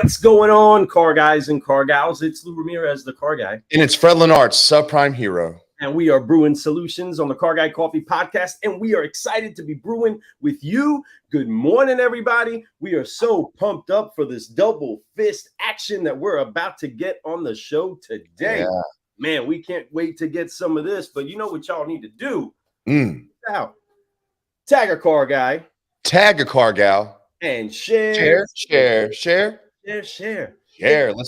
What's going on, car guys and car gals? It's Lou Ramirez, the car guy. And it's Fred Lennart's subprime hero. And we are brewing solutions on the Car Guy Coffee Podcast. And we are excited to be brewing with you. Good morning, everybody. We are so pumped up for this double fist action that we're about to get on the show today. Yeah. Man, we can't wait to get some of this. But you know what y'all need to do? Now, tag a car guy. Tag a car gal. And share. Let's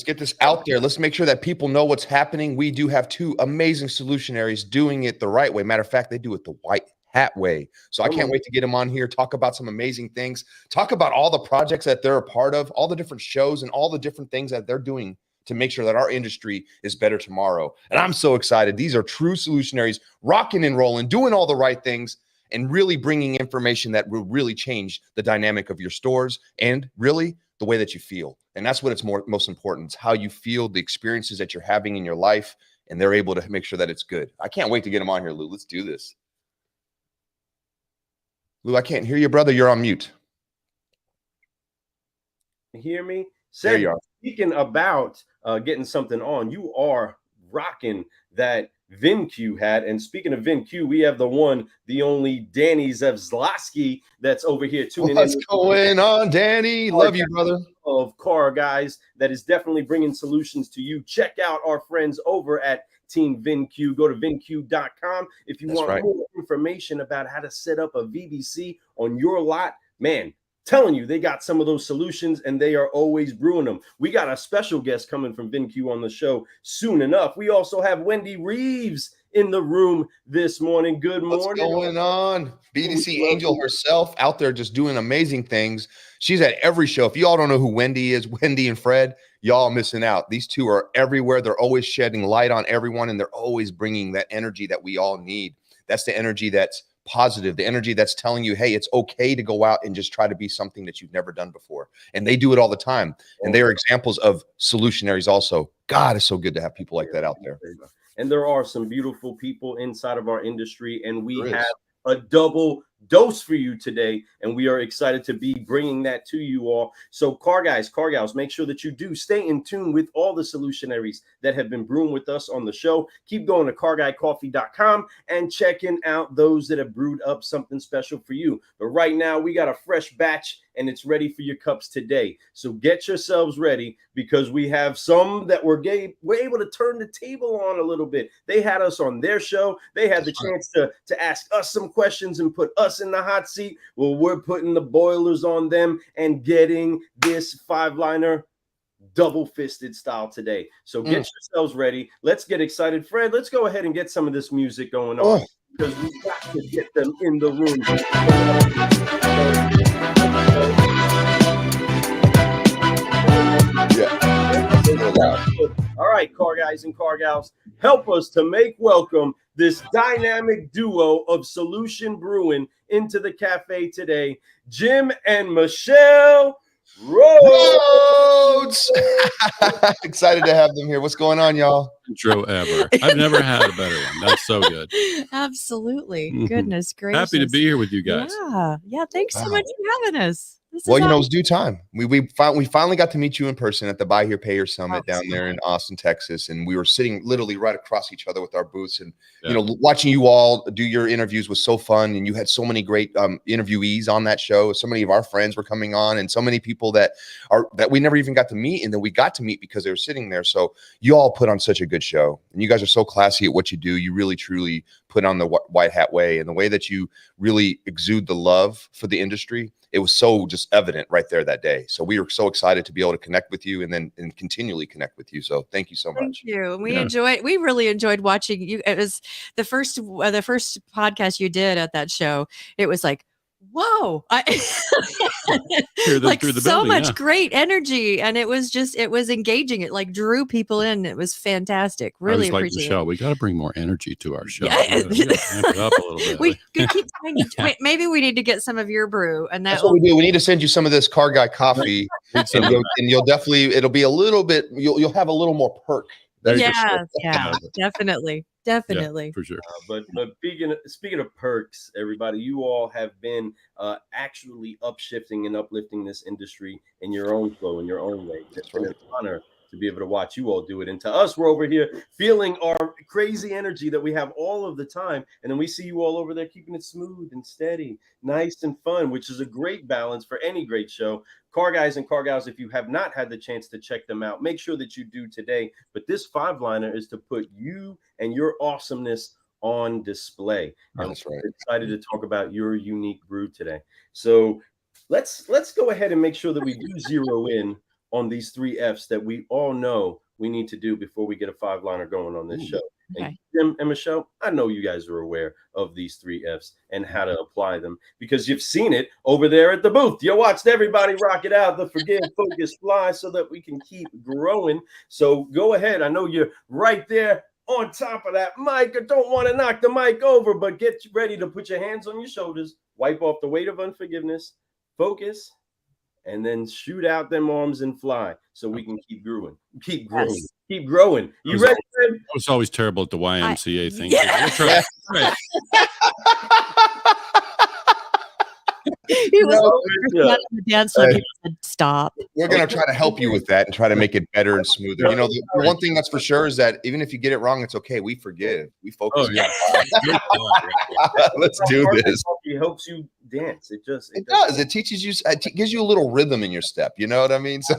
get this out there. Let's make sure that people know what's happening. We do have two amazing solutionaries doing it the right way. Matter of fact, they do it the white hat way. So I can't wait to get them on here, talk about some amazing things, talk about all the projects that they're a part of, all the different shows and all the different things that they're doing to make sure that our industry is better tomorrow. And I'm so excited. These are true solutionaries, rocking and rolling, doing all the right things, and really bringing information that will really change the dynamic of your stores and really the way that you feel. And that's what it's most important. It's how you feel, the experiences that you're having in your life, and they're able to make sure that it's good. I can't wait to get them on here, Lou. Let's do this. Lou, I can't hear you, brother. You're on mute. Hear me? There you are. Speaking about getting something on, you are rocking that VinQ hat. And speaking of VinQ, we have the one, the only Danny Zevzlowski that's over here tuning in. What's going on, Danny? Love you, brother. Of car guys that is definitely bringing solutions to you. Check out our friends over at Team VinQ. Go to vinq.com if you want more information about how to set up a VBC on your lot. Man, telling you, they got some of those solutions and they are always brewing them. We got a special guest coming from VinQ on the show soon enough. We also have Wendy Reeves in the room this morning. Good morning. What's going on? BDC Angel herself out there just doing amazing things. She's at every show. If you all don't know who Wendy is, Wendy and Fred, y'all missing out. These two are everywhere. They're always shedding light on everyone, and they're always bringing that energy that we all need. That's the energy that's positive, the energy that's telling you, hey, it's okay to go out and just try to be something that you've never done before. And they do it all the time. And they are examples of solutionaries also. God, it's so good to have people like that out there. And there are some beautiful people inside of our industry, and we have a double dose for you today, and we are excited to be bringing that to you all. So car guys, car gals, make sure that you do stay in tune with all the solutionaries that have been brewing with us on the show. Keep going to carguycoffee.com and checking out those that have brewed up something special for you. But right now we got a fresh batch and it's ready for your cups today. So get yourselves ready, because we have some that we're able to turn the table on a little bit. They had us on their show. They had the chance to ask us some questions and put us in the hot seat. Well, we're putting the boilers on them and getting this five-liner double-fisted style today. So get yourselves ready. Let's get excited. Fred, let's go ahead and get some of this music going on, because we've got to get them in the room. All right, car guys and car gals, help us to make welcome this dynamic duo of solution brewing into the cafe today, Jim and Michelle Rhoads. Excited to have them here. What's going on, y'all? Intro ever. I've never had a better one. That's so good. Absolutely. Goodness gracious. Happy to be here with you guys. Yeah. Thanks so much for having us. Well, you know, it's due time. We finally got to meet you in person at the Buy Here, Pay Here Summit down there in Austin, Texas. And we were sitting literally right across each other with our booths. And, you know, watching you all do your interviews was so fun. And you had so many great interviewees on that show. So many of our friends were coming on, and so many people that we never even got to meet, and then we got to meet because they were sitting there. So you all put on such a good show. And you guys are so classy at what you do. You really, truly put on the white hat way, and the way that you really exude the love for the industry. It was so just evident right there that day. So we were so excited to be able to connect with you and continually connect with you. So thank you so much. Thank you. We really enjoyed watching you. It was the first podcast you did at that show. It was like, whoa, like so much great energy, and it was engaging. It like drew people in. It was fantastic. Really appreciate Michelle, we got to bring more energy to our show. We gotta amp it up a little bit. We keep trying. Maybe we need to get some of your brew, and that's what we do. We need to send you some of this Car Guy coffee, and you'll definitely, it'll be a little bit. You'll have a little more perk Yeah, definitely. Definitely. Yeah, for sure. But speaking of perks, everybody, you all have been actually upshifting and uplifting this industry in your own flow, in your own way. It's been an honor to be able to watch you all do it. And to us, we're over here feeling our crazy energy that we have all of the time. And then we see you all over there keeping it smooth and steady, nice and fun, which is a great balance for any great show. Car guys and car gals, if you have not had the chance to check them out, make sure that you do today. But this 5-liner is to put you and your awesomeness on display. And That's right. we're excited to talk about your unique brew today. So let's go ahead and make sure that we do zero in on these 3 F's that we all know we need to do before we get a 5-liner going on this show. Okay. And Jim and Michelle, I know you guys are aware of these 3 F's and how to apply them because you've seen it over there at the booth. You watched everybody rock it out, the forgive, focus, fly, so that we can keep growing. So go ahead. I know you're right there on top of that mic. I don't want to knock the mic over, but get ready to put your hands on your shoulders, wipe off the weight of unforgiveness, focus, and then shoot out them arms and fly so we can keep growing. Keep growing. Yes. Keep growing. You ready, Fred? I was always terrible at the YMCA thing. Yeah. We'll try. Right. He was on the dance floor. He said, "Stop." We're going to try to help you with that and try to make it better and smoother. You know, the one thing that's for sure is that even if you get it wrong, it's okay. We forgive. We focus. Oh, yeah. Let's do this. It helps you dance. It does. It teaches you, it gives you a little rhythm in your step. You know what I mean? So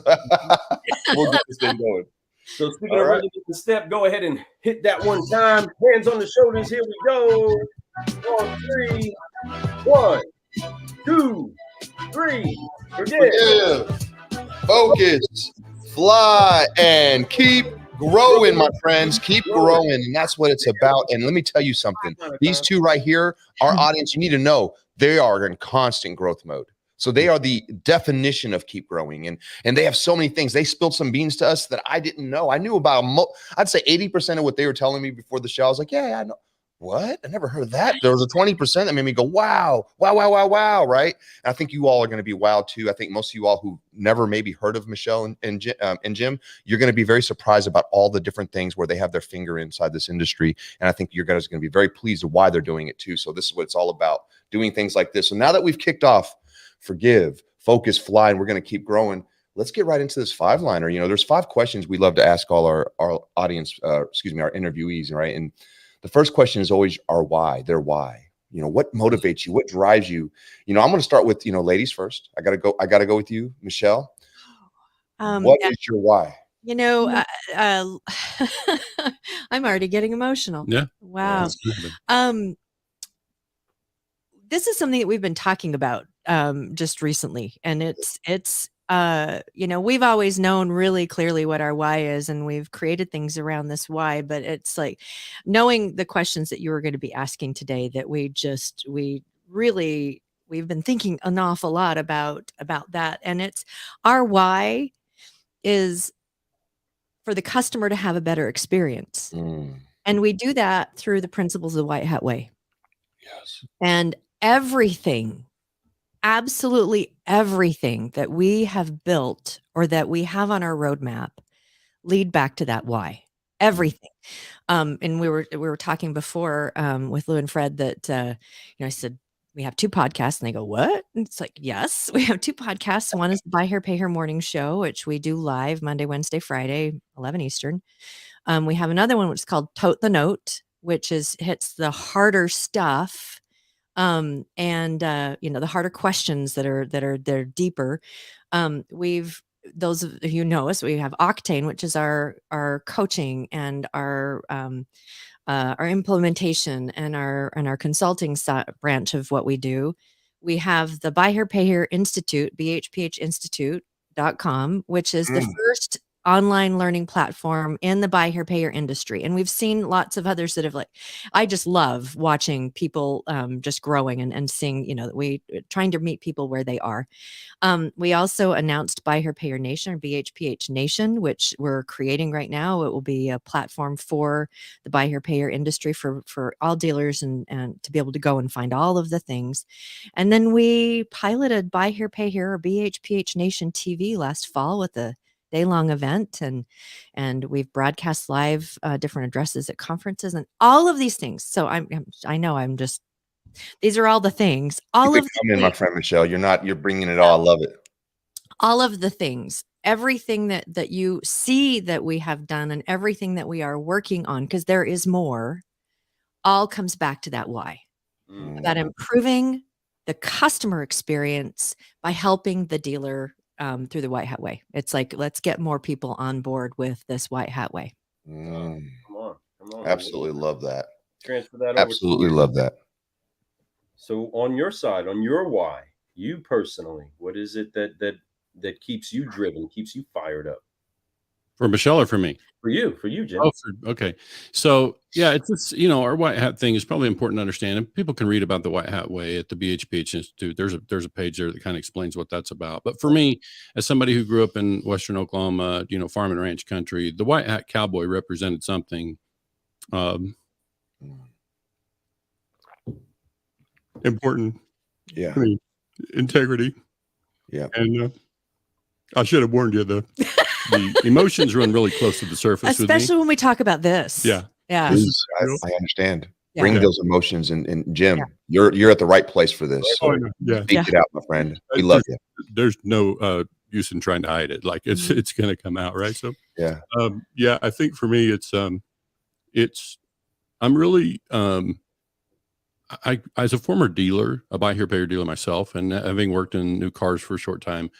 we'll get this thing going. So speaking of rhythm in the step, go ahead and hit that one time. Hands on the shoulders. Here we go. 1, 3. 1, 2, 3. Forgive. Focus, fly, and keep growing, my friends. Keep growing. And that's what it's about. And let me tell you something. These 2 right here, our audience, you need to know they are in constant growth mode. So they are the definition of keep growing. And they have so many things. They spilled some beans to us that I didn't know. I knew about, I'd say 80% of what they were telling me before the show. I was like, yeah, I know. What? I never heard of that. There was a 20% that made me go, wow, right? And I think you all are going to be wowed too. I think most of you all who never maybe heard of Michelle and Jim, you're going to be very surprised about all the different things where they have their finger inside this industry. And I think you guys are going to be very pleased with why they're doing it too. So this is what it's all about, doing things like this. So now that we've kicked off forgive, focus, fly, and we're going to keep growing, let's get right into this 5-liner. You know, there's 5 questions we love to ask all our audience, our interviewees, right? And the first question is always our why, their why. You know, what motivates you? What drives you? You know, I'm going to start with, ladies first. I got to go with you, Michelle. What is your why? You know, I'm already getting emotional. Yeah. Wow. This is something that we've been talking about just recently. And it's we've always known really clearly what our why is, and we've created things around this why, but it's like knowing the questions that you were going to be asking today that we've been thinking an awful lot about that. And it's our why is for the customer to have a better experience. And we do that through the principles of the White Hat Way. Yes. And absolutely everything that we have built or that we have on our roadmap lead back to that why. Everything. And we were talking before with Lou and Fred that I said we have 2 podcasts, and they go, what? And it's like, yes, we have 2 podcasts. One is the Buy Here Pay Here morning show, which we do live Monday, Wednesday, Friday, 11 Eastern. We have another one which is called Tote the Note, which hits the harder stuff. The harder questions that are deeper. Those of you know us, we have Octane, which is our coaching and our implementation and our consulting branch of what we do. We have the Buy Here Pay Here Institute, BHPH Institute.com, which is the first online learning platform in the Buy Here Pay Here industry. And we've seen lots of others that have I just love watching people just growing and seeing, we trying to meet people where they are. We also announced Buy Here Pay Here Nation, or BHPH Nation, which we're creating right now. It will be a platform for the Buy Here Pay Here industry for all dealers and to be able to go and find all of the things. And then we piloted Buy Here Pay Here, or BHPH Nation TV last fall with the day-long event, and we've broadcast live different addresses at conferences and all of these things. So I know I'm just, these are all the things. All of come in, my friend Michelle. You're bringing it all. I love it. All of the things, everything that you see that we have done and everything that we are working on, because there is more, all comes back to that why. About improving the customer experience by helping the dealer through the White Hat Way. It's like, let's get more people on board with this White Hat Way. Come on. Absolutely love that. Transfer that over. Absolutely love that. So on your side, on your why, you personally, what is it that keeps you driven, keeps you fired up? For Michelle or for me? For you, Jim. Oh, okay. So yeah, it's just, our White Hat thing is probably important to understand, and people can read about the White Hat Way at the BHPH Institute. There's a page there that kind of explains what that's about. But for me, as somebody who grew up in Western Oklahoma, farm and ranch country, the White Hat cowboy represented something important. Yeah. I mean, integrity. Yeah. And I should have warned you, the emotions run really close to the surface, especially when we talk about this. Yeah. Yeah. I understand. Yeah. Bring those emotions, and Jim, you're at the right place for this. So speak it out, my friend. We love you. There's no use in trying to hide it. Like it's going to come out, right? So yeah. I think for me, I'm really I as a former dealer, a buy here, pay here dealer myself, and having worked in new cars for a short time,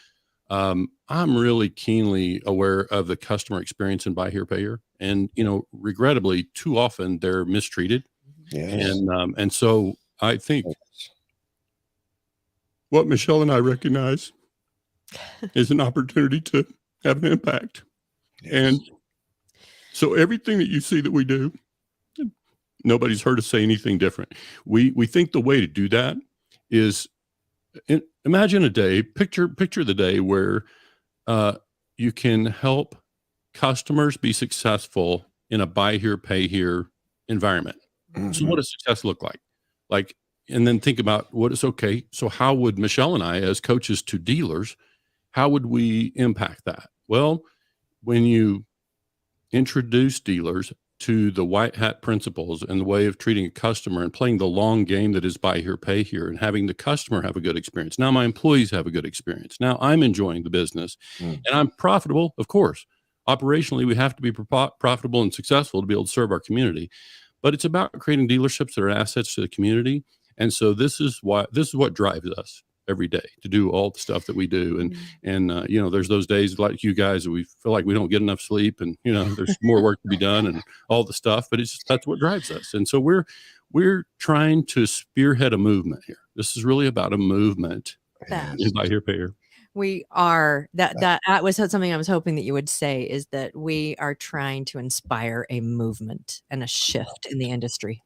I'm really keenly aware of the customer experience in buy here, pay here. And, regrettably, too often they're mistreated. Yes. And so I think what Michelle and I recognize is an opportunity to have an impact. Yes. And so everything that you see that we do, nobody's heard us say anything different. We think the way to do that is, imagine a day, picture the day where you can help customers be successful in a buy here, pay here environment. So what does success look like? And then think about what is okay. So how would Michelle and I, as coaches to dealers, how would we impact that? Well, when you introduce dealers to the White Hat principles and the way of treating a customer and playing the long game that is buy here, pay here, and having the customer have a good experience. Now my employees have a good experience. Now I'm enjoying the business and I'm profitable. Of course, operationally, we have to be profitable and successful to be able to serve our community, but it's about creating dealerships that are assets to the community. And so this is what drives us every day to do all the stuff that we do. And there's those days like you guys that we feel like we don't get enough sleep, and there's more work to be done and all the stuff, but that's what drives us. And so we're trying to spearhead a movement here. This is really about a movement. Buy here, pay here. We are that was something I was hoping that you would say, is that we are trying to inspire a movement and a shift in the industry.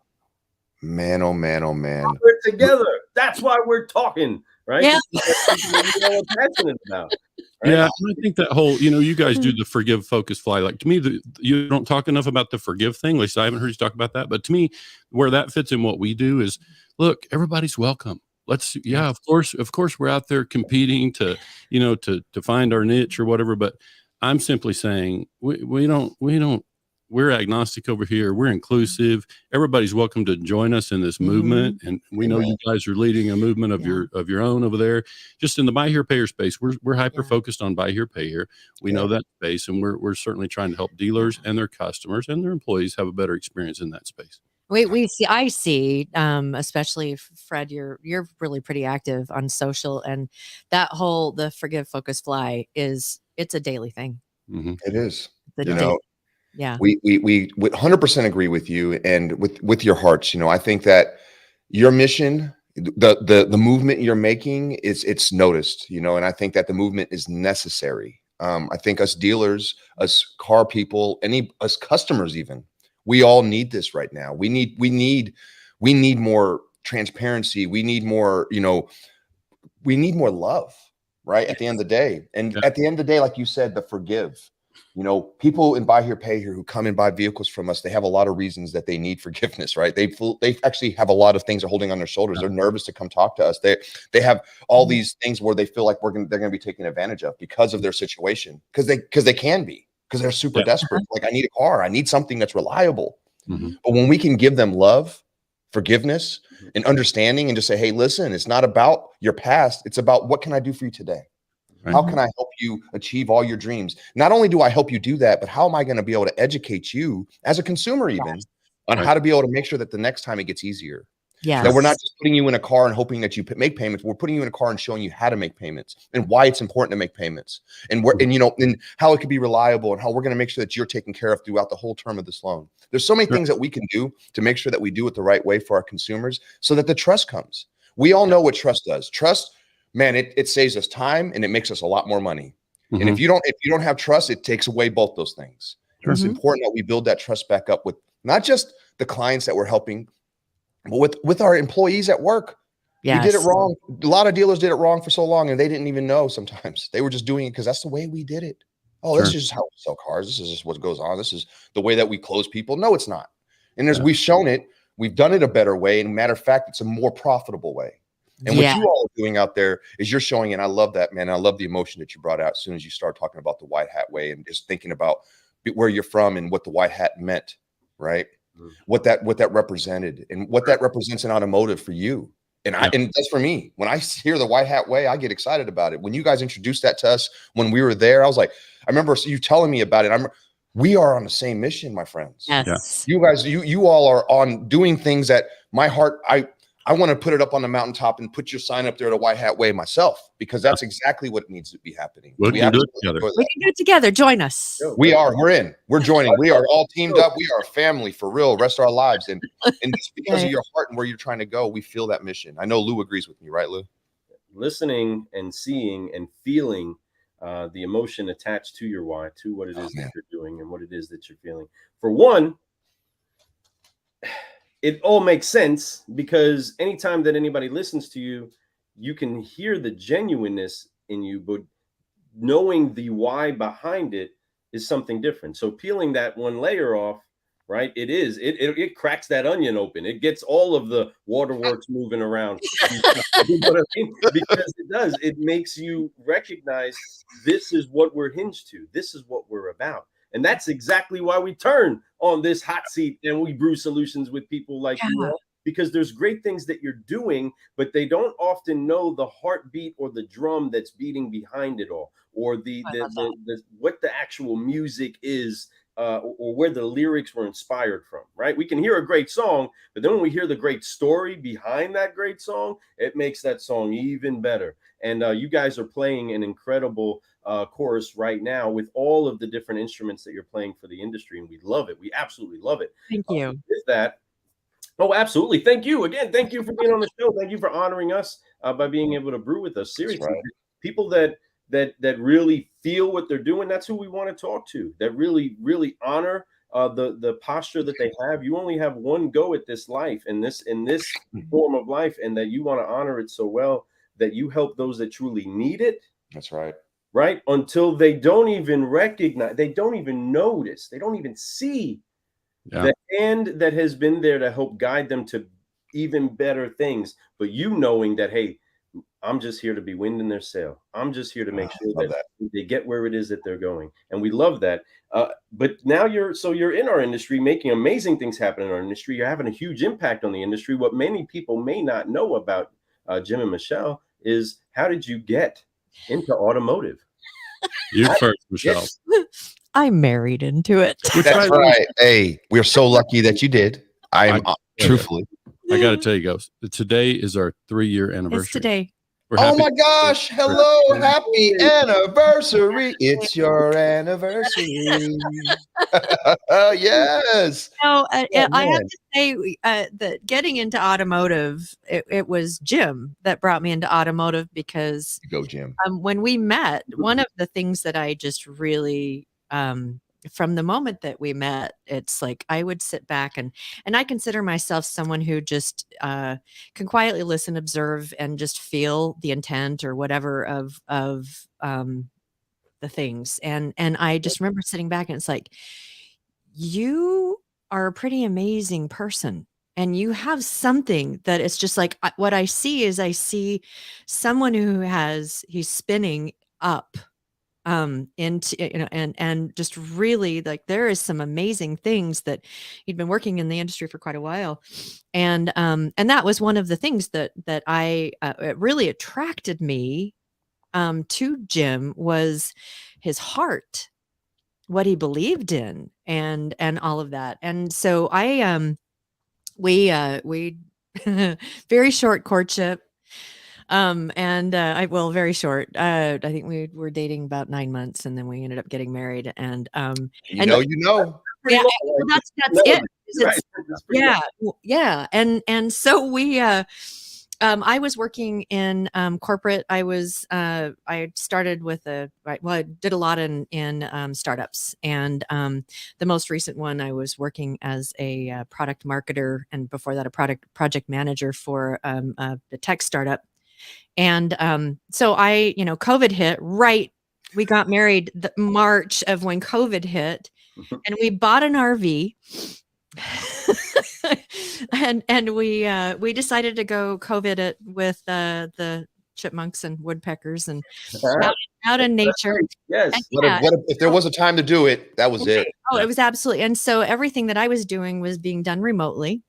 Man, oh man, oh man. We're together. That's why we're talking, right? Yeah. We're passionate about. Right? Yeah, I think that whole, you guys do the forgive, focus, fly. Like to me, you don't talk enough about the forgive thing. At least I haven't heard you talk about that. But to me, where that fits in what we do is, look, everybody's welcome. Of course, we're out there competing to find our niche or whatever. But I'm simply saying we're agnostic over here. We're inclusive. Everybody's welcome to join us in this movement. And we know you guys are leading a movement of your own over there. Just in the buy here, pay here space, we're hyper focused on buy here, pay here. We know that space, and we're certainly trying to help dealers and their customers and their employees have a better experience in that space. I see, especially Fred, you're really pretty active on social, and that whole, the forgive, focus, fly it's a daily thing. It is. Yeah. We 100% agree with you, and with your hearts. I think that your mission, the movement you're making, it's noticed, and I think that the movement is necessary. I think us dealers, us car people, us customers even, we all need this right now. We need more transparency. We need more, we need more love, right? At the end of the day. And at the end of the day, like you said, the forgive. You know, people in Buy Here, Pay Here who come and buy vehicles from us, they have a lot of reasons that they need forgiveness, right? They actually have a lot of things they're holding on their shoulders. They're nervous to come talk to us. They have all these things where they feel like they're going to be taken advantage of because of their situation, because they can be, because they're super desperate. Like, I need a car. I need something that's reliable. But when we can give them love, forgiveness, and understanding, and just say, hey, listen, it's not about your past. It's about, what can I do for you today? How can I help you achieve all your dreams? Not only do I help you do that, but how am I going to be able to educate you as a consumer even on how to be able to make sure that the next time it gets easier? Yes. That we're not just putting you in a car and hoping that you make payments. We're putting you in a car and showing you how to make payments and why it's important to make payments, and and how it could be reliable, and how we're going to make sure that you're taken care of throughout the whole term of this loan. There's so many things that we can do to make sure that we do it the right way for our consumers, so that the trust comes. We all know what trust does. Trust, man, it saves us time and it makes us a lot more money. And if you don't have trust, it takes away both those things. It's important that we build that trust back up with not just the clients that we're helping, but with our employees at work. We did it wrong. A lot of dealers did it wrong for so long, and they didn't even know sometimes. They were just doing it because that's the way we did it. Oh, this is just how we sell cars. This is just what goes on. This is the way that we close people. No, it's not. And as we've shown it, we've done it a better way. And matter of fact, it's a more profitable way. And what you all are doing out there is you're showing, and I love that, man. I love the emotion that you brought out as soon as you start talking about the white hat way, and just thinking about where you're from and what the white hat meant, right? What that represented, and what that represents in automotive for you. And and that's for me. When I hear the white hat way, I get excited about it. When you guys introduced that to us when we were there, I was like, I remember you telling me about it. We are on the same mission, my friends. Yes. You guys, you all are on doing things that my heart, I want to put it up on the mountaintop and put your sign up there, the white hat way, myself, because that's exactly what needs to be happening. We can do it together. We can do it together. Join us. We're joining. We are all teamed up. We are a family for real, rest of our lives. And just because of your heart and where you're trying to go, we feel that mission. I know Lou agrees with me, right, Lou? Listening and seeing and feeling the emotion attached to your why, to what it is that you're doing and what it is that you're feeling. For one, it all makes sense, because anytime that anybody listens to you, you can hear the genuineness in you, but knowing the why behind it is something different. So peeling that one layer off, right? It cracks that onion open. It gets all of the waterworks moving around. You know what I mean? Because it does. It makes you recognize this is what we're hinged to. This is what we're about. And that's exactly why we turn on this hot seat and we brew solutions with people like you all, because there's great things that you're doing, but they don't often know the heartbeat or the drum that's beating behind it all, or the what the actual music is, or where the lyrics were inspired from, right? We can hear a great song, but then when we hear the great story behind that great song, it makes that song even better. And you guys are playing an incredible chorus right now with all of the different instruments that you're playing for the industry, and we love it. We absolutely love it. Thank you. With that, oh, absolutely. Thank you again. Thank you for being on the show. Thank you for honoring us by being able to brew with us. Seriously, people that really feel what they're doing, that's who we want to talk to. That really honor the posture that they have. You only have one go at this life, and this form of life, and that you want to honor it so well that you help those that truly need it. That's right. Right? Until they don't even recognize, they don't even notice, they don't even see the hand that has been there to help guide them to even better things. But you knowing that, hey, I'm just here to be wind in their sail. I'm just here to make sure that they get where it is that they're going. And we love that. But now you're in our industry, making amazing things happen in our industry. You're having a huge impact on the industry. What many people may not know about Jim and Michelle is, how did you get into automotive? You first, Michelle. I married into it. That's right. Hey, we're so lucky that you did. I'm truthfully. I got to tell you guys, today is our 3-year anniversary. It's today. Oh my gosh. Hello. Happy anniversary. It's your anniversary. Yes. No, I have to say that getting into automotive, it was Jim that brought me into automotive, because go Jim. When we met, one of the things that I just really from the moment that we met, it's like I would sit back and I consider myself someone who just can quietly listen, observe, and just feel the intent or whatever of the things. And I just remember sitting back and it's like, you are a pretty amazing person. And you have something that it's just like, what I see is I see someone who he's spinning up into, you know, and just really like there is some amazing things that he'd been working in the industry for quite a while. And that was one of the things that I it really attracted me to Jim, was his heart, what he believed in, and all of that. And so we very short courtship. Very short. I think we were dating about 9 months, and then we ended up getting married. And you know, yeah, well, that's it. Right. Yeah, yeah. And so we I was working in corporate. I started with I did a lot in startups, and the most recent one, I was working as a product marketer, and before that, a project manager for the tech startup. And so COVID hit right. We got married the March of when COVID hit, and we bought an RV. and we decided to go COVID it with the chipmunks and woodpeckers and out in nature. Yes. And, if there was a time to do it, that was it. Oh, it was absolutely. And so everything that I was doing was being done remotely,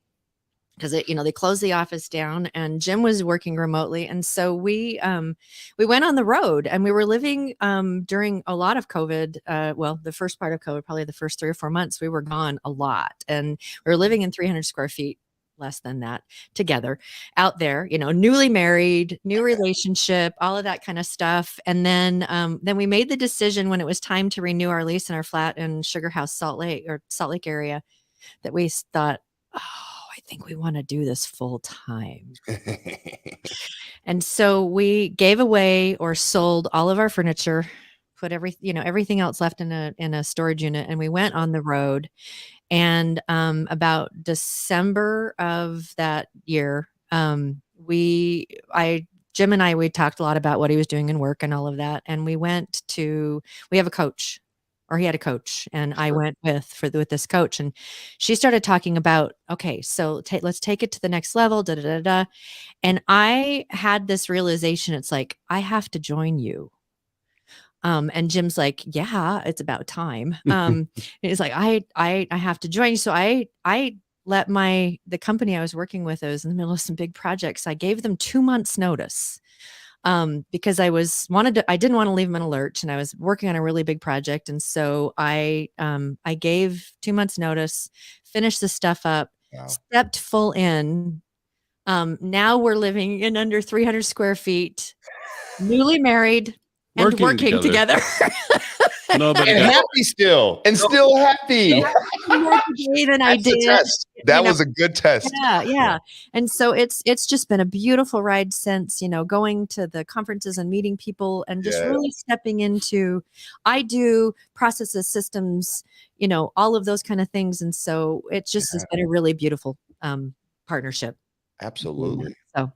because they closed the office down, and Jim was working remotely. And so we went on the road, and we were living during a lot of COVID. The first part of COVID, probably the first 3 or 4 months, we were gone a lot, and we were living in 300 square feet, less than that, together out there, newly married, new relationship, all of that kind of stuff. And then we made the decision when it was time to renew our lease in our flat in Sugar House, Salt Lake area, that we thought, I think we want to do this full time. And so we gave away or sold all of our furniture, put everything else left in a storage unit, and we went on the road. And about December of that year, Jim and I, we talked a lot about what he was doing in work and all of that. And we have a coach, or he had a coach, and I went with this coach, and she started talking about, okay, so let's take it to the next level, da, da, da, da. And I had this realization. It's like, I have to join you. And Jim's like, yeah, it's about time. He's like, I have to join you. So I let the company I was working with, I was in the middle of some big projects. I gave them 2 months notice, because I didn't want to leave them in a lurch, and I was working on a really big project. And so I gave 2 months notice, finished the stuff up, stepped full in. Now we're living in under 300 square feet, newly married, and working together. And happy still, and still happy. More today than I did. That was a good test. Yeah. And so it's just been a beautiful ride since, going to the conferences and meeting people, and just really stepping into, I do processes, systems, all of those kind of things. And so it just has been a really beautiful partnership. Absolutely. So.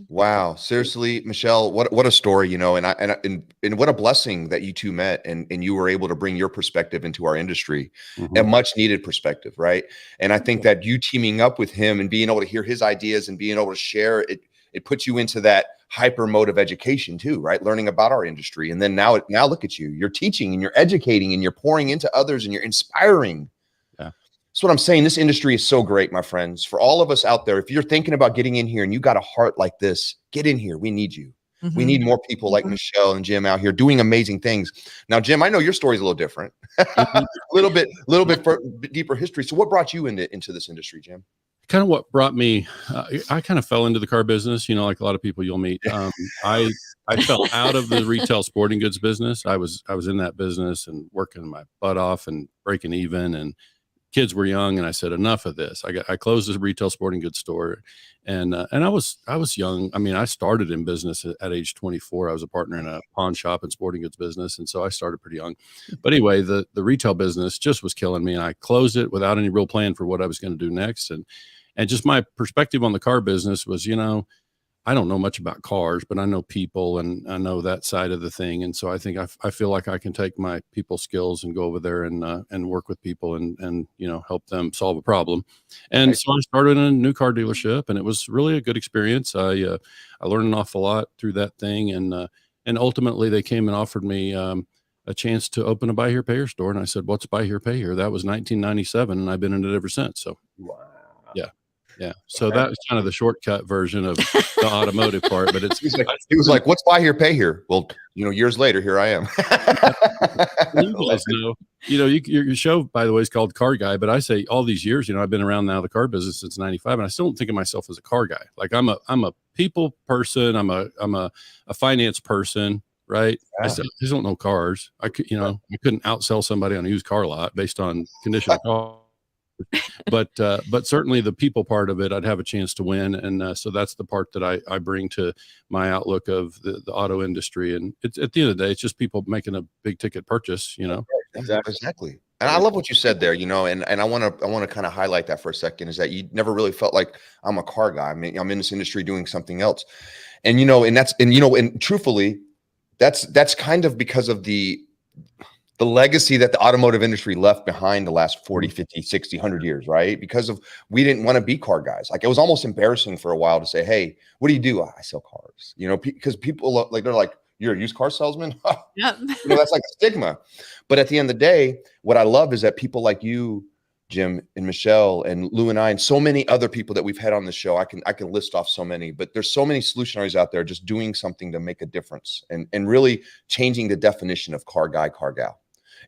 Wow. Seriously, Michelle, what a story, and what a blessing that you two met, and you were able to bring your perspective into our industry, a much needed perspective. Right. And I think that you teaming up with him and being able to hear his ideas and being able to share it puts you into that hyper mode of education too, right? Learning about our industry. And then now look at you, you're teaching and you're educating and you're pouring into others and you're inspiring. That's what I'm saying. This industry is so great, my friends. For all of us out there, if you're thinking about getting in here and you got a heart like this, get in here. We need you. We need more people like Michelle and Jim out here doing amazing things. Now, Jim, I know your story is a little different, a little bit deeper history. So what brought you into this industry, Jim? Kind of what brought me, I kind of fell into the car business, like a lot of people you'll meet. I fell out of the retail sporting goods business. I was in that business and working my butt off and breaking even, and kids were young, and I said, enough of this. I closed a retail sporting goods store, and I was young. I mean, I started in business at age 24. I was a partner in a pawn shop and sporting goods business, and so I started pretty young. But anyway, the retail business just was killing me, and I closed it without any real plan for what I was going to do next. And just my perspective on the car business was, I don't know much about cars, but I know people and I know that side of the thing. And so I think I feel like I can take my people skills and go over there and work with people and, you know, help them solve a problem. And so I started in a new car dealership, and it was really a good experience. I learned an awful lot through that thing. And ultimately they came and offered me, a chance to open a buy here, pay here store. And I said, what's buy here, pay here? That was 1997. And I've been in it ever since. So, Wow. yeah. Yeah. So that was kind of the shortcut version of the automotive part, but he was like, what's buy here, pay here? Well, you know, years later, here I am. You guys know, you know, your show, by the way, is called Car Guy, but I say all these years, you know, I've been around now the car business since 95, and I still don't think of myself as a car guy. Like I'm a people person. I'm a finance person. Right. Yeah. I just don't know cars. I couldn't outsell somebody on a used car lot based on condition of car. But certainly the people part of it, I'd have a chance to win. And so that's the part that I bring to my outlook of the auto industry. And it's, at the end of the day, it's just people making a big ticket purchase, you know. Exactly. And I love what you said there, you know, and I want to kind of highlight that for a second, is that you never really felt like I'm a car guy. I mean, I'm in this industry doing something else. And, you know, and truthfully, that's kind of because of the legacy that the automotive industry left behind the last 40, 50, 60, 100 years, right? Because we didn't want to be car guys. Like, it was almost embarrassing for a while to say, hey, what do you do? I sell cars, you know, because people they're like, you're a used car salesman? Yep. You know, that's like a stigma. But at the end of the day, what I love is that people like you, Jim and Michelle and Lou and I, and so many other people that we've had on the show, I can list off so many, but there's so many solutionaries out there just doing something to make a difference and really changing the definition of car guy, car gal.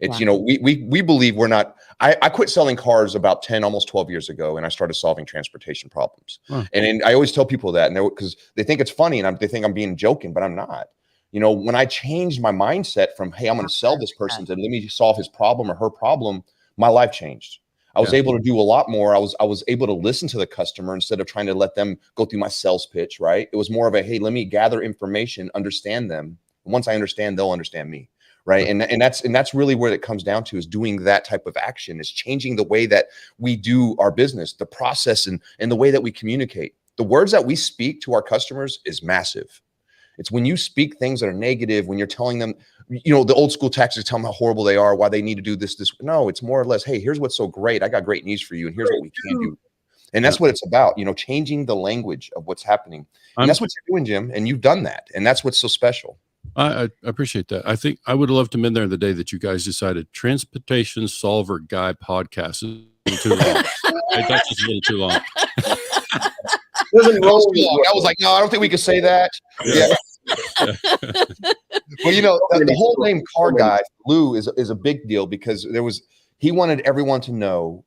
It's, you know, we believe we're not, I quit selling cars about 10, almost 12 years ago, and I started solving transportation problems. And I always tell people that, and because they think it's funny and they think I'm being joking, but I'm not. You know, when I changed my mindset from, hey, I'm going to sell this person to let me solve his problem or her problem, my life changed. I was able to do a lot more. I was able to listen to the customer instead of trying to let them go through my sales pitch, right? It was more of a, hey, let me gather information, understand them. And once I understand, they'll understand me, right? And that's really where it comes down to, is doing that type of action, is changing the way that we do our business, the process and the way that we communicate. The words that we speak to our customers is massive. It's when you speak things that are negative, when you're telling them, you know, the old school tactics, tell them how horrible they are, why they need to do this. No, it's more or less, hey, here's what's so great. I got great news for you. And here's what we can do. And that's what it's about, you know, changing the language of what's happening. And that's what you're doing, Jim. And you've done that. And that's what's so special. I appreciate that. I think I would have loved to have been there the day that you guys decided Transportation Solver Guy podcast is too long. That's just a little too long. I was like, no, I don't think we could say that. Yeah. Well, you know, the whole name Car Guy, Lou, is a big deal, because he wanted everyone to know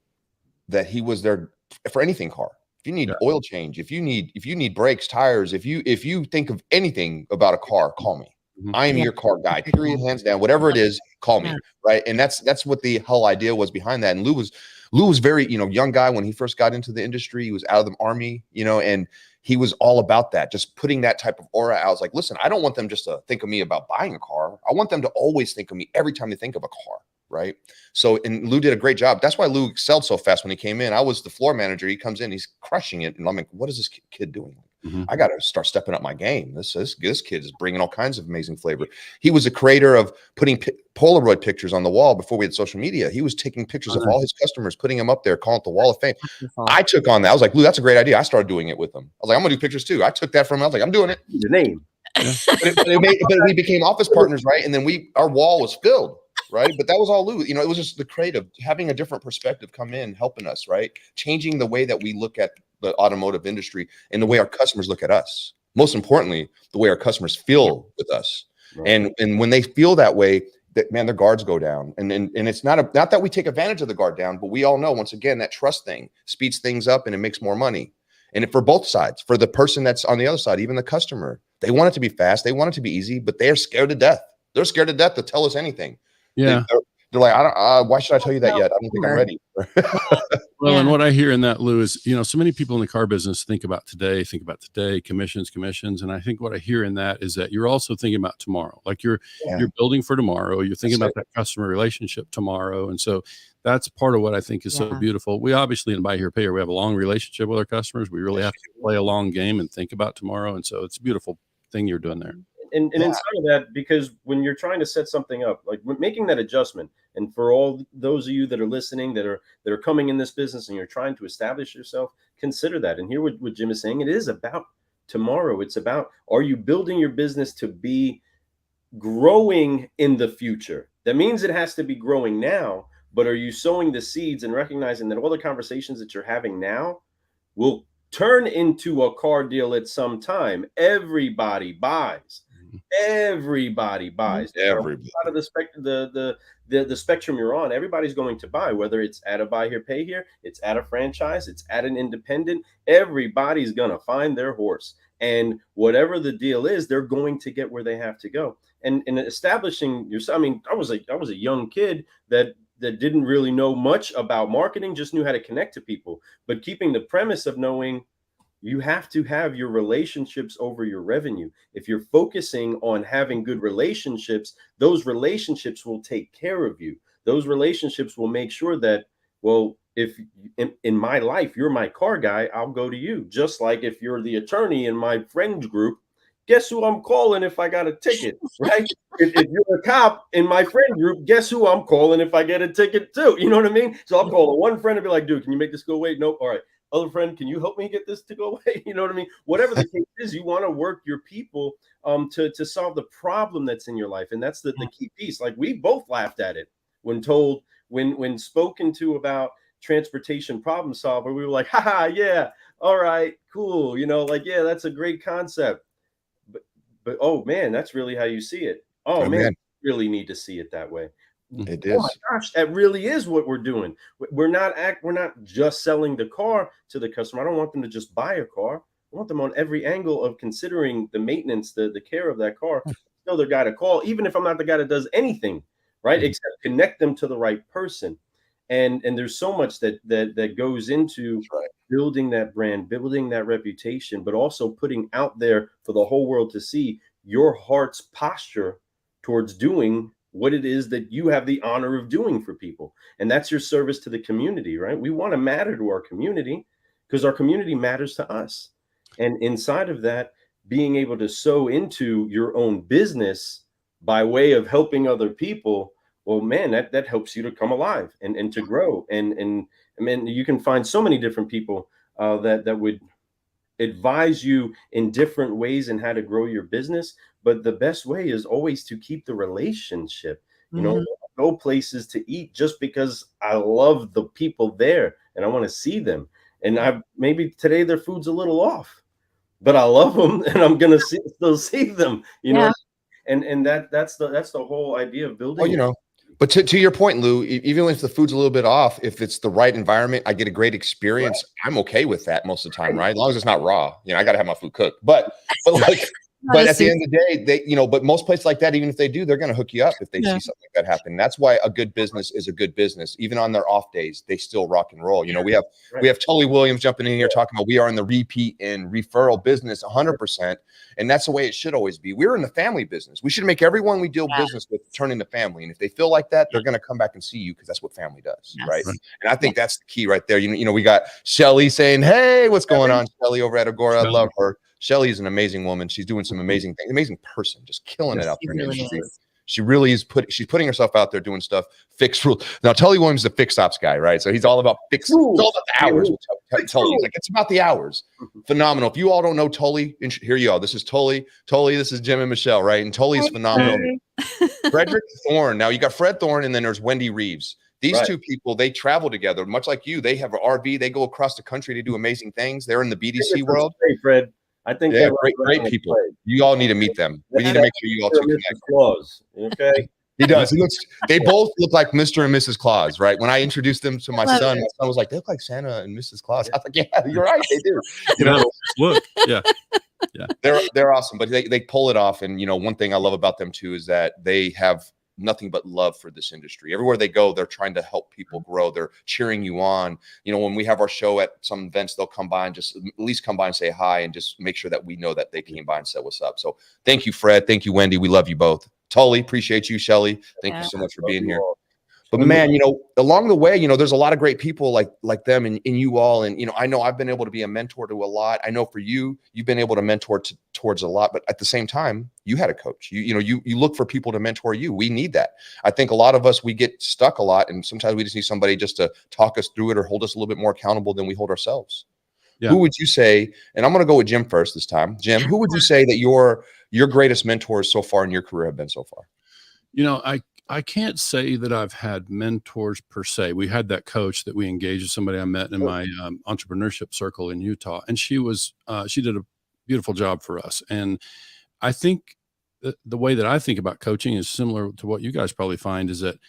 that he was there for anything car. If you need oil change, if you need brakes, tires, if you think of anything about a car, call me. I am your car guy, period, hands down. Whatever it is, call me, right? And that's what the whole idea was behind that. And Lou was very, you know, young guy when he first got into the industry. He was out of the Army, you know, and he was all about that, just putting that type of aura out. I was like, listen, I don't want them just to think of me about buying a car. I want them to always think of me every time they think of a car, right? So, and Lou did a great job. That's why Lou excelled so fast when he came in. I was the floor manager. He comes in, he's crushing it. And I'm like, what is this kid doing? I got to start stepping up my game. This kid is bringing all kinds of amazing flavor. He was a creator of putting Polaroid pictures on the wall before we had social media. He was taking pictures of all his customers, putting them up there, calling it the Wall of Fame. I took on that. I was like, Lou, that's a great idea. I started doing it with him. I was like, I'm going to do pictures too. I took that from him. I was like, I'm doing it. Your name. But we became office partners, right? And then our wall was filled, right? But that was all Lou. You know, it was just the creative, having a different perspective come in, helping us, right? Changing the way that we look at the automotive industry and the way our customers look at us. Most importantly, the way our customers feel with us. Right. And when they feel that way, that, man, their guards go down. And it's not that we take advantage of the guard down, but we all know, once again, that trust thing speeds things up and it makes more money. And for both sides, for the person that's on the other side, even the customer, they want it to be fast. They want it to be easy, but they're scared to death. They're scared to death to tell us anything. Yeah. They're like, why should I tell you that yet? I don't think I'm ready. Well, and what I hear in that, Lou, is, so many people in the car business think about today, commissions. And I think what I hear in that is that you're also thinking about tomorrow. Like you're building for tomorrow. You're thinking about that customer relationship tomorrow. And so that's part of what I think is so beautiful. We obviously in Buy Here Pay Here, we have a long relationship with our customers. We really have to play a long game and think about tomorrow. And so it's a beautiful thing you're doing there. And inside of that, because when you're trying to set something up, like making that adjustment, and for all those of you that are listening, that are coming in this business and you're trying to establish yourself, consider that. And here what Jim is saying, it is about tomorrow. It's about, are you building your business to be growing in the future? That means it has to be growing now, but are you sowing the seeds and recognizing that all the conversations that you're having now will turn into a car deal at some time? Everybody buys. Everybody buys. Everybody. Out of the spectrum you're on, everybody's going to buy, whether it's at a Buy Here Pay Here, it's at a franchise, it's at an independent. Everybody's gonna find their horse, and whatever the deal is, they're going to get where they have to go. And establishing yourself. I mean, I was a young kid that didn't really know much about marketing, just knew how to connect to people, but keeping the premise of knowing you have to have your relationships over your revenue. If you're focusing on having good relationships, those relationships will take care of you. Those relationships will make sure that, well, if in my life, you're my car guy, I'll go to you. Just like if you're the attorney in my friends group, guess who I'm calling if I got a ticket, right? if you're a cop in my friend group, guess who I'm calling if I get a ticket too? You know what I mean? So I'll call one friend and be like, dude, can you make this go away? Nope. All right. Other friend, can you help me get this to go away? You know what I mean? Whatever the case is, you want to work your people to solve the problem that's in your life. And that's the key piece. Like we both laughed at it when told, when spoken to about transportation problem solver, we were like, haha, yeah, all right, cool. Yeah, that's a great concept. But oh man, that's really how you see it. Oh man, you really need to see it that way. It is. Oh my gosh, that really is what we're doing. We're not just selling the car to the customer. I don't want them to just buy a car. I want them on every angle of considering the maintenance, the care of that car. Still the guy to call, even if I'm not the guy that does anything, right? Except connect them to the right person. And there's so much that goes into building that brand, building that reputation, but also putting out there for the whole world to see your heart's posture towards doing what it is that you have the honor of doing for people. And that's your service to the community, right? We want to matter to our community because our community matters to us. And inside of that, being able to sow into your own business by way of helping other people, well, man, that helps you to come alive and to grow. And I mean, you can find so many different people that would advise you in different ways in how to grow your business. But the best way is always to keep the relationship. Go places to eat just because I love the people there and I want to see them. And maybe today their food's a little off, but I love them and I'm gonna still see them. You know, and that's the whole idea of building. Well, but to your point, Lou, even if the food's a little bit off, if it's the right environment, I get a great experience. Right. I'm okay with that most of the time, right? As long as it's not raw. I got to have my food cooked. But at the end of the day, but most places like that, even if they do, they're going to hook you up if they see something like that happen. That's why a good business is a good business. Even on their off days, they still rock and roll. We have Tully Williams jumping in here talking about we are in the repeat and referral business 100%. And that's the way it should always be. We're in the family business. We should make everyone we deal business with turn into family. And if they feel like that, they're going to come back and see you because that's what family does, right? And I think that's the key right there. We got Shelly saying, hey, what's going on, Shelly over at Agora? I love her. Shelly is an amazing woman. She's doing some amazing things, amazing person, just killing it out there. She really is she's putting herself out there doing stuff, fixed rules. Now, Tully Williams is a fixed ops guy, right? So he's all about fixed rules. It's all about the hours. Tully, it's about the hours. Phenomenal. If you all don't know Tully, here you go. This is Tully. This is Jim and Michelle, right? And Tully is phenomenal. Frederick Thorne. Now you got Fred Thorne, and then there's Wendy Reeves. These two people, they travel together, much like you. They have an RV. They go across the country to do amazing things. They're in the BDC world. Hey, Fred. I think great people. You all need to meet them. We need to make sure you all two connect. Claus, okay. He does. They both look like Mr. and Mrs. Claus, right? When I introduced them to my son was like, they look like Santa and Mrs. Claus. I was like, yeah, you're right, they do. Look, yeah. They're awesome, but they pull it off. And one thing I love about them too is that they have nothing but love for this industry. Everywhere they go, they're trying to help people grow. They're cheering you on. You know, when we have our show at some events, they'll come by and just at least come by and say hi and just make sure that we know that they came by and said what's up. So thank you, Fred. Thank you, Wendy. We love you both. Tully, appreciate you. Shelly, thank you so much for being here. But man, you know, along the way, you know, there's a lot of great people like them and you all. And, you know I've been able to be a mentor to a lot. I know for you, you've been able to mentor towards a lot, but at the same time, you had a coach. You look for people to mentor you. We need that. I think a lot of us, we get stuck a lot. And sometimes we just need somebody just to talk us through it or hold us a little bit more accountable than we hold ourselves. Yeah. Who would you say, and I'm going to go with Jim first this time. Jim, who would you say that your greatest mentors so far in your career have been so far? You know, I can't say that I've had mentors per se. We had that coach that we engaged with, somebody I met in my entrepreneurship circle in Utah, and she did a beautiful job for us. And I think the way that I think about coaching is similar to what you guys probably find, is that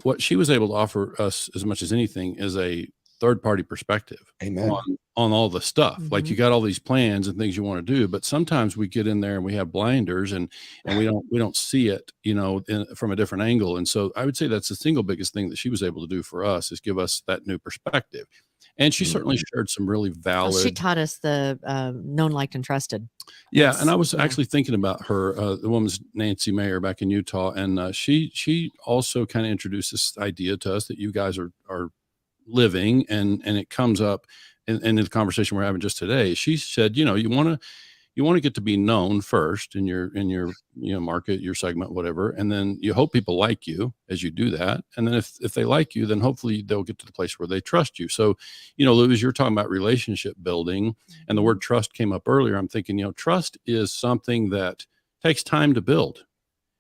what she was able to offer us as much as anything is a third-party perspective. Amen. On all the stuff. Like, you got all these plans and things you want to do, but sometimes we get in there and we have blinders and we don't see it, you know, from a different angle. And so I would say that's the single biggest thing that she was able to do for us, is give us that new perspective. And she certainly shared some really valid. Well, she taught us the known, liked, and trusted. Yeah, and I was actually thinking about her. The woman's Nancy Mayer back in Utah, and she also kind of introduced this idea to us that you guys are living, and it comes up in the conversation we're having just today. She said, you know, you want to get to be known first in your market, your segment, whatever, and then you hope people like you as you do that. And then if they like you, then hopefully they'll get to the place where they trust you. So, you know, Lou, as you're talking about relationship building, and the word trust came up earlier, I'm thinking, you know, trust is something that takes time to build.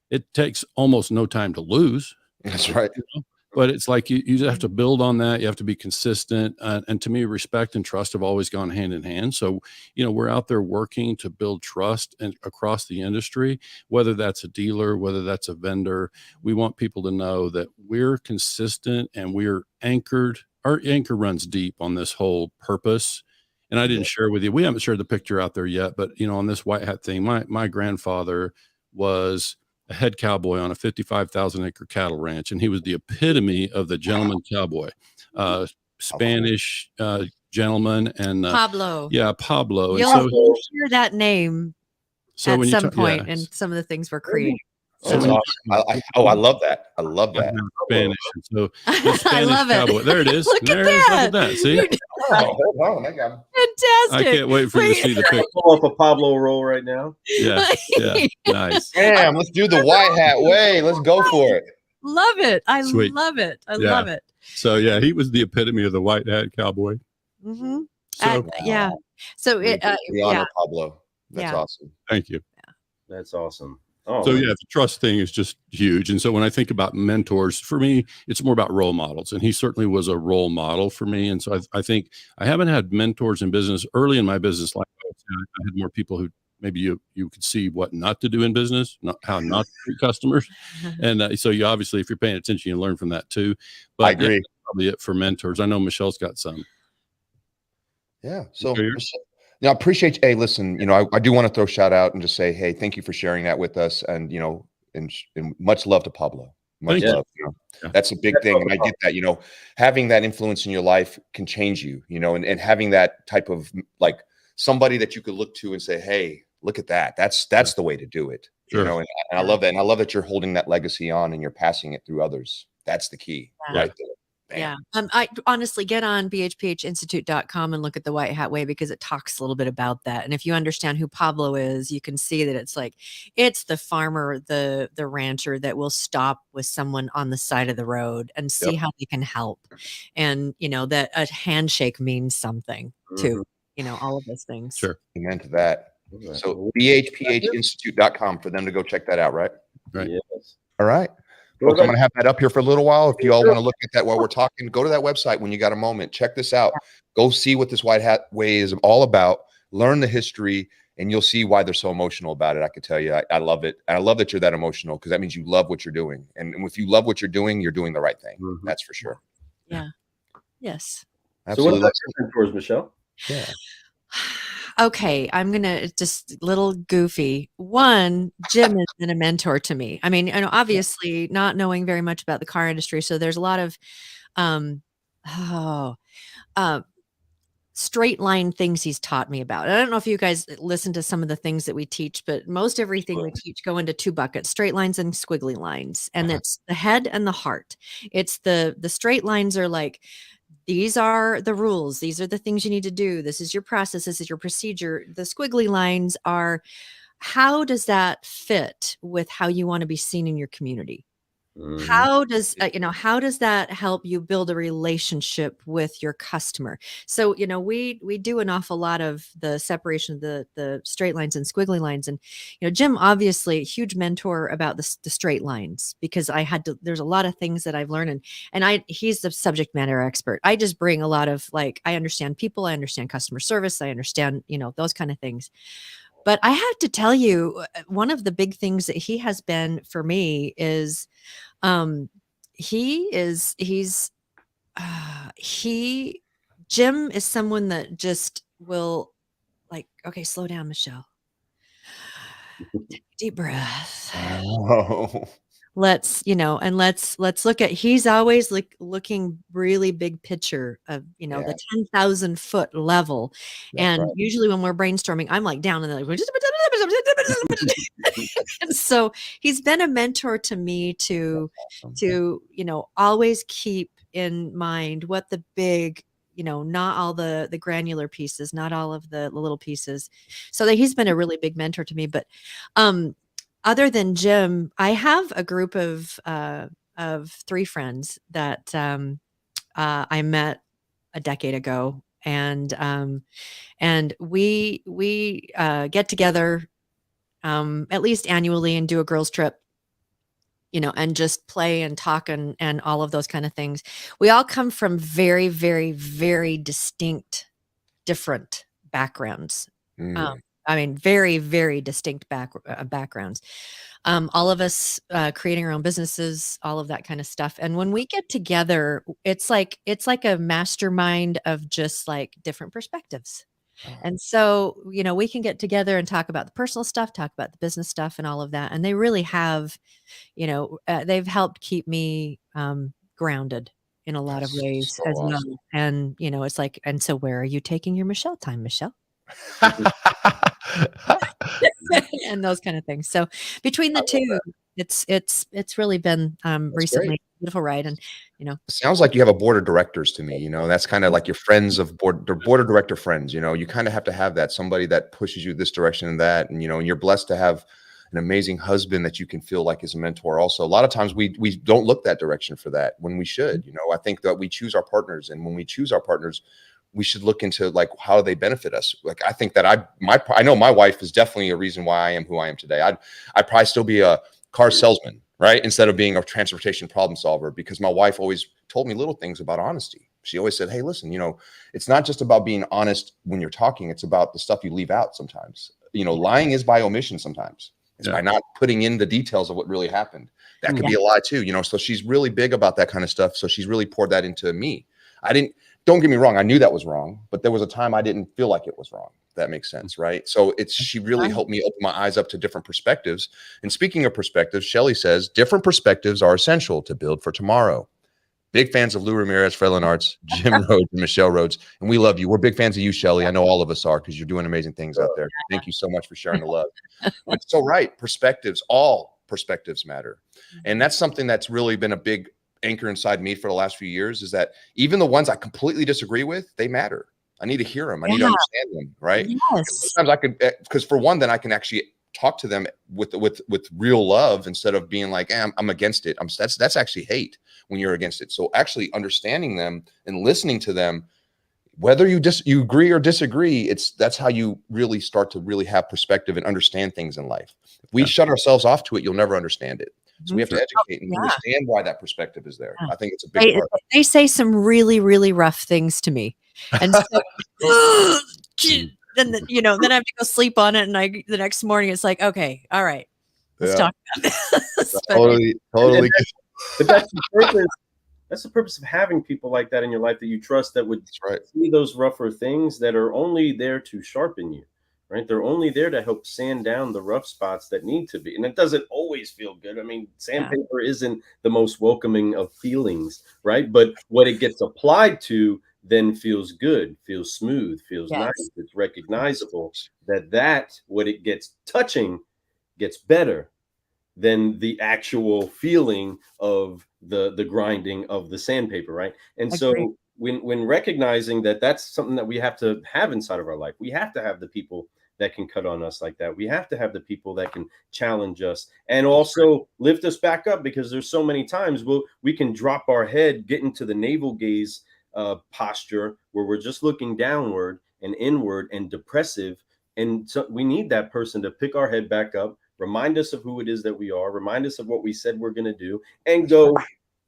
It takes almost no time to lose. That's right. You know? But it's like you have to build on that. You have to be consistent. And to me, respect and trust have always gone hand in hand. So, you know, we're out there working to build trust and across the industry, whether that's a dealer, whether that's a vendor. We want people to know that we're consistent and we're anchored. Our anchor runs deep on this whole purpose. And I didn't share with you, we haven't shared the picture out there yet, but, you know, on this white hat thing, my grandfather was a head cowboy on a 55,000 acre cattle ranch. And he was the epitome of the gentleman cowboy, Spanish gentleman. And Pablo. Yeah, Pablo. You'll hear that name at some point in some of the things we're creating. So awesome. I love that. I love that. Spanish. So Spanish I love cowboy. it. There it is. Look at that. See? Hold on. I got Fantastic. I can't wait for you to see the picture. Pull up a Pablo roll right now. Yeah. Nice. Damn, let's do the white hat way. Let's go for it. Love it. I Sweet. love it. I love it. So yeah, he was the epitome of the white hat cowboy. Mm-hmm. So yeah. So we honor Pablo. That's awesome. Thank you. That's awesome. Oh, so yeah, the trust thing is just huge. And so when I think about mentors, for me, it's more about role models. And he certainly was a role model for me. And so I think I haven't had mentors in business early in my business life. I had more people who maybe you could see what not to do in business, how not to treat customers. And so you obviously, if you're paying attention, you learn from that too. But I agree. That's probably it for mentors. I know Michelle's got some. Yeah. So I appreciate you. Hey, listen, you know, I do want to throw a shout out and just say, hey, thank you for sharing that with us. And, you know, and much love to Pablo. Much love. You know? Yeah. That's a big thing. And I get that, you know, having that influence in your life can change you, you know, and having that type of like somebody that you could look to and say, hey, look at that. That's the way to do it. Sure. You know, and I love that. And I love that you're holding that legacy on and you're passing it through others. That's the key right there. Yeah. I honestly get on BHPHinstitute.com and look at the White Hat Way, because it talks a little bit about that. And if you understand who Pablo is, you can see that it's the farmer, the rancher that will stop with someone on the side of the road and see how they can help. And, you know, that a handshake means something too, you know, all of those things. Sure. Amen to that. So BHPHinstitute.com for them to go check that out, right? Right. Yes. All right. Folks, I'm going to have that up here for a little while. If you all want to look at that while we're talking, go to that website when you got a moment. Check this out. Go see what this White Hat Way is all about. Learn the history, and you'll see why they're so emotional about it. I could tell you, I love it. And I love that you're that emotional, because that means you love what you're doing. And if you love what you're doing the right thing. That's for sure. Yeah. Yes. Absolutely. So what about your mentors, Michelle? Yeah. Okay, I'm gonna just little goofy. One, Jim has been a mentor to me. I mean, and obviously not knowing very much about the car industry, so there's a lot of um, oh, uh, straight line things he's taught me about. I don't know if you guys listen to some of the things that we teach, but most everything we teach go into two buckets: straight lines and squiggly lines, and it's the head and the heart. It's the straight lines are like, these are the rules. These are the things you need to do. This is your process. This is your procedure. The squiggly lines are, how does that fit with how you want to be seen in your community? How does how does that help you build a relationship with your customer? So we do an awful lot of the separation of the straight lines and squiggly lines, and Jim obviously a huge mentor about the straight lines, because there's a lot of things that I've learned, and he's the subject matter expert. I just bring a lot of, like, I understand people, I understand customer service, I understand those kind of things. But I have to tell you, one of the big things that he has been for me is he's he Jim is someone that just will, like, okay, slow down, Michelle. Take a deep breath. Oh. Let's look at, he's always like looking really big picture of, the 10,000 foot level. That's and right. Usually when we're brainstorming, I'm like down in the and so he's been a mentor to me to always keep in mind what the big, not all the granular pieces, not all of the little pieces. So that he's been a really big mentor to me. But other than Jim, I have a group of 3 friends that I met a decade ago, and we get together at least annually and do a girls trip, and just play and talk and all of those kind of things. We all come from very, very, very distinct, different backgrounds. I mean, very, very distinct backgrounds. All of us creating our own businesses, all of that kind of stuff. And when we get together, it's like a mastermind of just like different perspectives. And so, we can get together and talk about the personal stuff, talk about the business stuff and all of that. And they really have, they've helped keep me grounded in a lot of ways so as well. awesome. And, it's like, and so where are you taking your Michelle time, Michelle? And those kind of things. So between the two, it's really been recently great. a beautiful ride. And It sounds like you have a board of directors to me. That's kind of like your friends of board of director friends. You kind of have to have that, somebody that pushes you this direction and that, and and you're blessed to have an amazing husband that you can feel like is a mentor. Also, a lot of times we don't look that direction for that when we should. I think that we choose our partners, and when we choose our partners, we should look into like how they benefit us. Like, I think that I know my wife is definitely a reason why I am who I am today. I'd probably still be a car salesman, right? Instead of being a transportation problem solver, because my wife always told me little things about honesty. She always said, hey, listen, it's not just about being honest when you're talking. It's about the stuff you leave out sometimes. Lying is by omission sometimes. It's by not putting in the details of what really happened. That could be a lie too, so she's really big about that kind of stuff. So she's really poured that into me. Don't get me wrong, I knew that was wrong, but there was a time I didn't feel like it was wrong. That makes sense, right? So she really helped me open my eyes up to different perspectives. And speaking of perspectives, Shelley says, different perspectives are essential to build for tomorrow. Big fans of Lou Ramirez, Freeland Arts, Jim Rhoads, and Michelle Rhoads. And we love you. We're big fans of you, Shelley. I know all of us are, because you're doing amazing things out there. Thank you so much for sharing the love. But so right, perspectives, all perspectives matter. And that's something that's really been a big anchor inside me for the last few years, is that even the ones I completely disagree with, they matter. I need to hear them. I need to understand them, right? Yes. Sometimes I could, because for one, then I can actually talk to them with real love, instead of being like, I'm against it. That's actually hate when you're against it. So actually understanding them and listening to them, whether you agree or disagree, that's how you really start to really have perspective and understand things in life. If we shut ourselves off to it, you'll never understand it. So we have to educate and understand why that perspective is there. I think it's a big part. They say some really, really rough things to me. And so, then I have to go sleep on it. And the next morning it's like, okay, all right, let's talk about this. Totally. But that's the purpose. That's the purpose of having people like that in your life that you trust, that would right. see those rougher things that are only there to sharpen you, right? They're only there to help sand down the rough spots that need to be. And it doesn't always feel good. I mean, sandpaper isn't the most welcoming of feelings, right? But what it gets applied to then feels good, feels smooth, feels nice. Yes. It's recognizable that what it gets touching gets better than the actual feeling of the grinding of the sandpaper, right? And so when recognizing that that's something that we have to have inside of our life, we have to have the people that can cut on us like that. We have to have the people that can challenge us and also lift us back up, because there's so many times we can drop our head, get into the navel gaze posture where we're just looking downward and inward and depressive. And so we need that person to pick our head back up, remind us of who it is that we are, remind us of what we said we're going to do, and go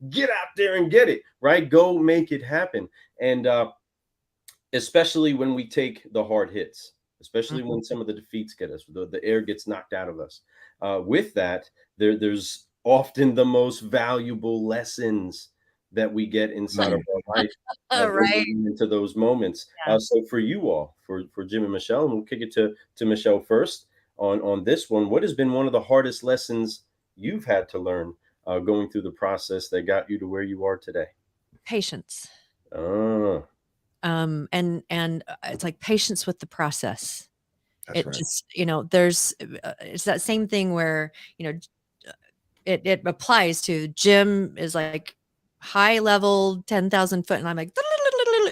get out there and get it, right? Go make it happen. And especially when we take the hard hits, especially when some of the defeats get us, the air gets knocked out of us. With that, there's often the most valuable lessons that we get inside of our life Right. into those moments. So for you all, for Jim and Michelle, and we'll kick it to Michelle first on this one. What has been one of the hardest lessons you've had to learn going through the process that got you to where you are today? Patience. Oh. And it's like patience with the process. That's right. Just, there's it's that same thing where, it applies to Jim is like high level 10,000 foot, and I'm like,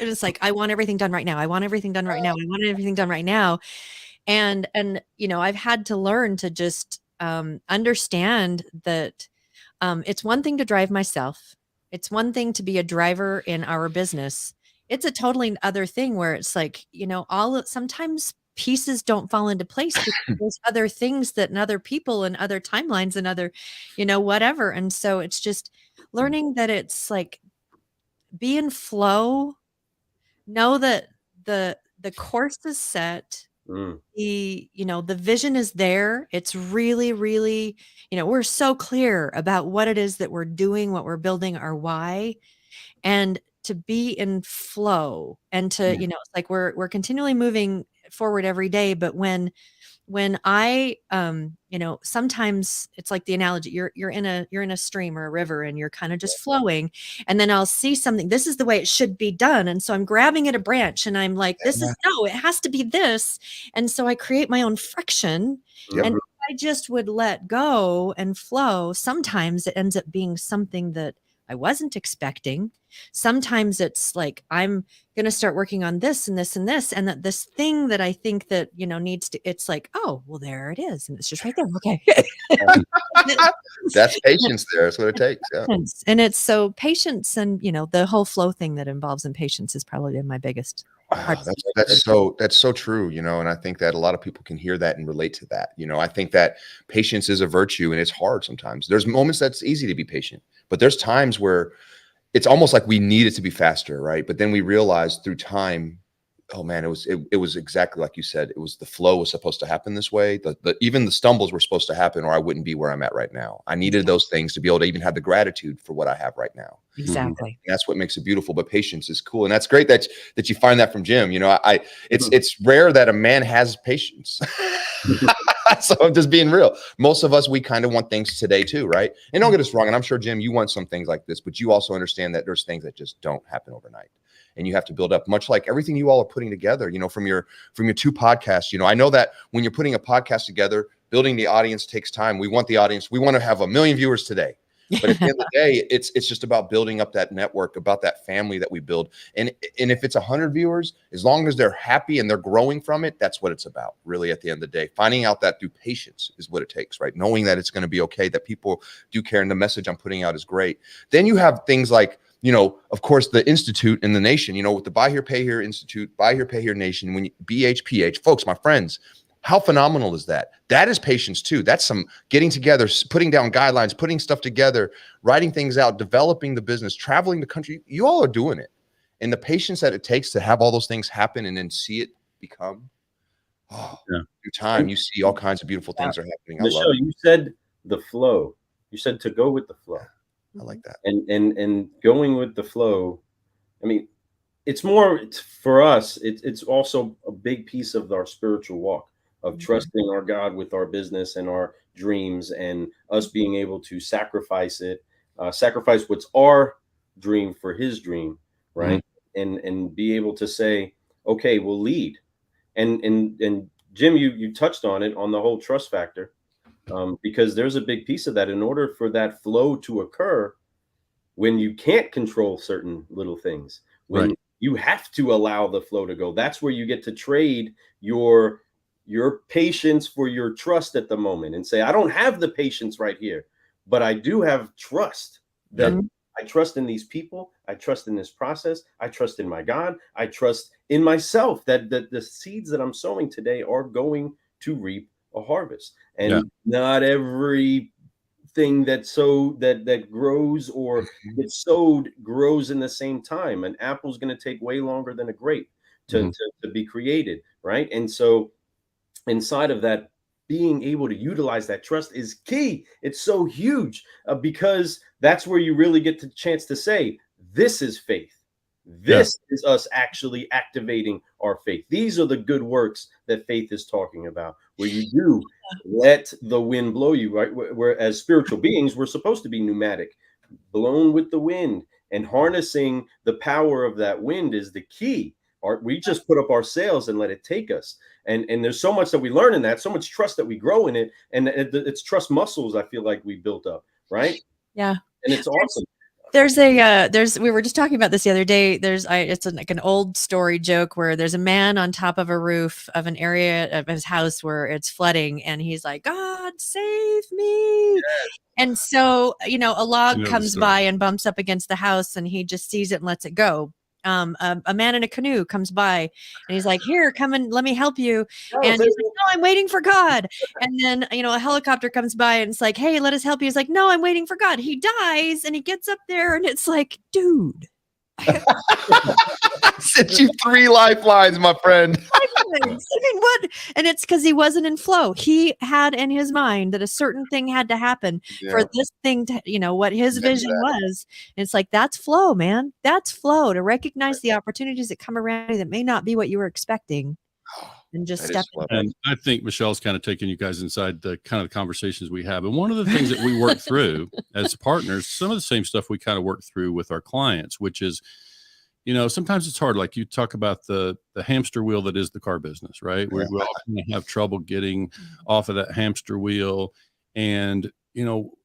and it's like, I want everything done right now. I want everything done right now. I want everything done right now. And I've had to learn to just understand that it's one thing to drive myself. It's one thing to be a driver in our business. It's a totally other thing where it's like, sometimes pieces don't fall into place because there's other things that and other people and other timelines and other, whatever. And so it's just learning that it's like, be in flow, know that the course is set. The vision is there. It's really, really, we're so clear about what it is that we're doing, what we're building, our why, and to be in flow and to, it's like we're continually moving forward every day. But when I, sometimes it's like the analogy, you're in a stream or a river and you're kind of just flowing, and then I'll see something, this is the way it should be done. And so I'm grabbing at a branch and I'm like, no, it has to be this. And so I create my own friction. And if I just would let go and flow, sometimes it ends up being something that I wasn't expecting. Sometimes it's like, I'm going to start working on this and this and this, and that this thing that I think that, needs to, it's like, oh, well, there it is. And it's just right there. Okay. That's patience there. That's what it takes. Yeah. And it's so patience, and, the whole flow thing that involves in patience is probably my biggest. Wow, that's so true, and I think that a lot of people can hear that and relate to that. I think that patience is a virtue, and it's hard sometimes. There's moments that's easy to be patient, but there's times where it's almost like we need it to be faster, right? But then we realize through time, oh man, it was exactly like you said. It was the flow was supposed to happen this way. Even the stumbles were supposed to happen, or I wouldn't be where I'm at right now. I needed those things to be able to even have the gratitude for what I have right now. Exactly. And that's what makes it beautiful. But patience is cool, and that's great that you find that from Jim. It's rare that a man has patience. So I'm just being real. Most of us, we kind of want things today too, right? And don't get us wrong, and I'm sure, Jim, you want some things like this, but you also understand that there's things that just don't happen overnight. And you have to build up, much like everything you all are putting together, from your 2 podcasts. I know that when you're putting a podcast together, building the audience takes time. We want the audience. We want to have 1 million viewers today. But at the end of the day, it's just about building up that network, about that family that we build. And if it's 100 viewers, as long as they're happy and they're growing from it, that's what it's about, really, at the end of the day. Finding out that through patience is what it takes, right? Knowing that it's going to be okay, that people do care, and the message I'm putting out is great. Then you have things like, of course, the Institute and the Nation, with the Buy Here, Pay Here Institute, Buy Here, Pay Here Nation, BHPH, folks, my friends, how phenomenal is that? That is patience too. That's some getting together, putting down guidelines, putting stuff together, writing things out, developing the business, traveling the country. You all are doing it. And the patience that it takes to have all those things happen and then see it become, through time, you see all kinds of beautiful things are happening. Michelle, you said the flow. You said to go with the flow. I like that. And going with the flow. I mean, it's more for us. It's also a big piece of our spiritual walk of trusting our God with our business and our dreams, and us being able to sacrifice it, sacrifice what's our dream for His dream, right? And be able to say, okay, we'll lead. And Jim, you touched on it, on the whole trust factor, because there's a big piece of that. In order for that flow to occur, when you can't control certain little things, when you have to allow the flow to go, that's where you get to trade your patience for your trust at the moment, and say, I don't have the patience right here, but I do have trust. That I trust in these people, I trust in this process, I trust in my God, I trust in myself, that the seeds that I'm sowing today are going to reap a harvest. And not every thing that grows or gets sowed grows in the same time. An apple's going to take way longer than a grape to be created, right? And so inside of that, being able to utilize that trust is key. It's so huge, because that's where you really get the chance to say, this is faith. This is us actually activating our faith. These are the good works that faith is talking about, where you do let the wind blow you, right? Where as spiritual beings, we're supposed to be pneumatic, blown with the wind, and harnessing the power of that wind is the key. We just put up our sails and let it take us. And there's so much that we learn in that, so much trust that we grow in it. And it's trust muscles, I feel like we built up, right? Yeah. And it's awesome. We were just talking about this the other day. It's like an old story joke where there's a man on top of a roof of an area of his house where it's flooding, and he's like, God save me. Yes. And so, a log comes by and bumps up against the house, and he just sees it and lets it go. A man in a canoe comes by, and he's like, here, come and let me help you. And he's like, no, I'm waiting for God. And then, a helicopter comes by, and it's like, hey, let us help you. He's like, no, I'm waiting for God. He dies, and he gets up there, and it's like, dude. Sent you 3 lifelines, my friend. I mean, what? And it's because he wasn't in flow. He had in his mind that a certain thing had to happen for this thing to, what his vision was. And it's like, that's flow, man. That's flow, to recognize the opportunities that come around you that may not be what you were expecting, and just step in. And I think Michelle's kind of taking you guys inside the kind of conversations we have. And one of the things that we work through as partners, some of the same stuff we kind of work through with our clients, which is, sometimes it's hard. Like you talk about the hamster wheel that is the car business, right? We all kind of have trouble getting off of that hamster wheel. And,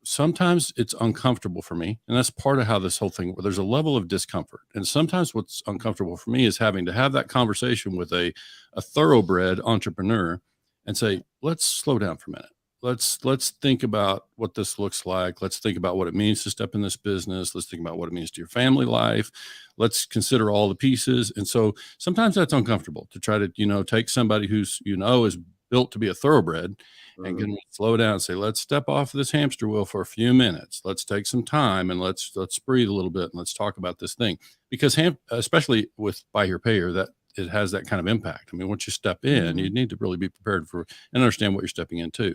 sometimes it's uncomfortable for me. And that's part of how this whole thing, there's a level of discomfort. And sometimes what's uncomfortable for me is having to have that conversation with a thoroughbred entrepreneur and say, let's slow down for a minute. Let's think about what this looks like. Let's think about what it means to step in this business. Let's think about what it means to your family life. Let's consider all the pieces. And so sometimes that's uncomfortable to try to, take somebody who's, is built to be a thoroughbred and can slow down and say, let's step off this hamster wheel for a few minutes. Let's take some time and let's breathe a little bit and let's talk about this thing. Because especially with Buy Here, Pay Here, that it has that kind of impact. I mean, once you step in, you need to really be prepared for and understand what you're stepping into.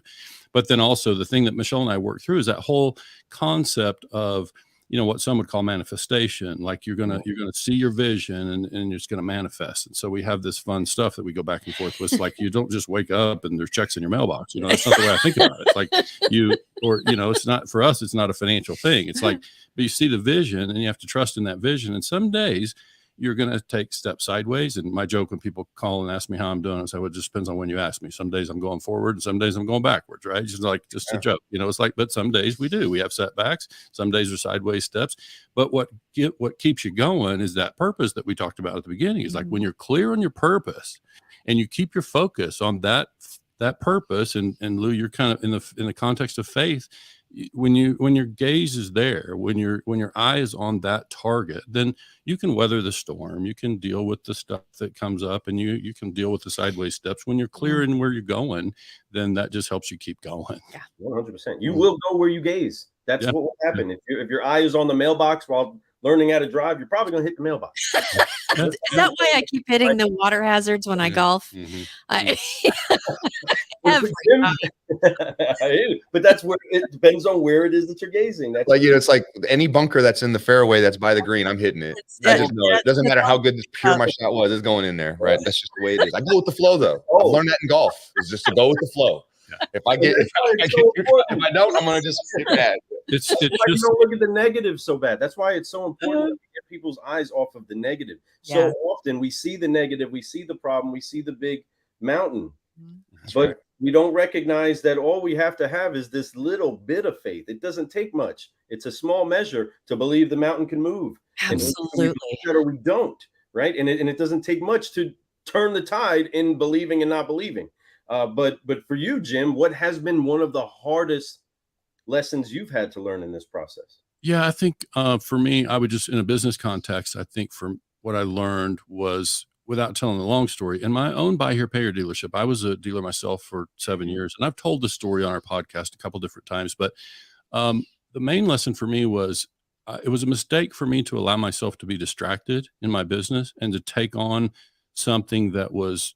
But then also the thing that Michelle and I work through is that whole concept of, what some would call manifestation. Like you're going to see your vision and it's going to manifest. And so we have this fun stuff that we go back and forth with. Like, you don't just wake up and there's checks in your mailbox. That's not the way I think about it. It's like it's not, for us, it's not a financial thing. It's like, but you see the vision and you have to trust in that vision. And some days you're going to take steps sideways. And my joke when people call and ask me how I'm doing, I say, well, it just depends on when you ask me. Some days I'm going forward and some days I'm going backwards, right? Just a joke, it's like, but some days we have setbacks. Some days are sideways steps. But what keeps you going is that purpose that we talked about at the beginning. Is like when you're clear on your purpose and you keep your focus on that purpose. And Lou, you're kind of in the context of faith. When your gaze is there, when your eye is on that target, then you can weather the storm. You can deal with the stuff that comes up, and you can deal with the sideways steps. When you're clear in where you're going, then that just helps you keep going. Yeah, 100%. You will go where you gaze. That's what will happen. If your eye is on the mailbox while learning how to drive, you're probably going to hit the mailbox. Is that why I keep hitting the water hazards when I golf? Every But that's where it depends on where it is that you're gazing. That's like, it's like any bunker that's in the fairway that's by the green, I'm hitting it. I just know it doesn't matter how good pure my shot was, it's going in there, right? That's just the way it is. I go with the flow, though. I've learned that in golf, is just to go with the flow. If I don't, I'm gonna just get mad. It's why just, you don't look at the negative so bad. That's why it's so important to get people's eyes off of the negative. So often we see the negative, we see the problem, we see the big mountain, but we don't recognize that all we have to have is this little bit of faith. It doesn't take much. It's a small measure to believe the mountain can move. Absolutely. Or we don't, right? And it doesn't take much to turn the tide in believing and not believing. But for you, Jim, what has been one of the hardest lessons you've had to learn in this process? Yeah, I think for me, I would just, in a business context, I think from what I learned was, without telling the long story, in my own buy here, pay here dealership, I was a dealer myself for 7 years, and I've told this story on our podcast a couple different times. But the main lesson for me was it was a mistake for me to allow myself to be distracted in my business and to take on something that was,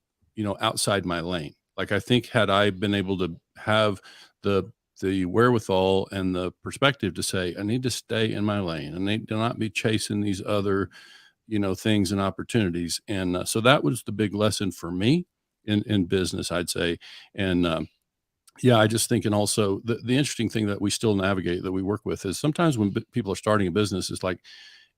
outside my lane. Like, I think had I been able to have the wherewithal and the perspective to say, I need to stay in my lane and need to not be chasing these other, things and opportunities. And so that was the big lesson for me in business, I'd say. And I just think, and also the interesting thing that we still navigate, that we work with, is sometimes when people are starting a business, it's like,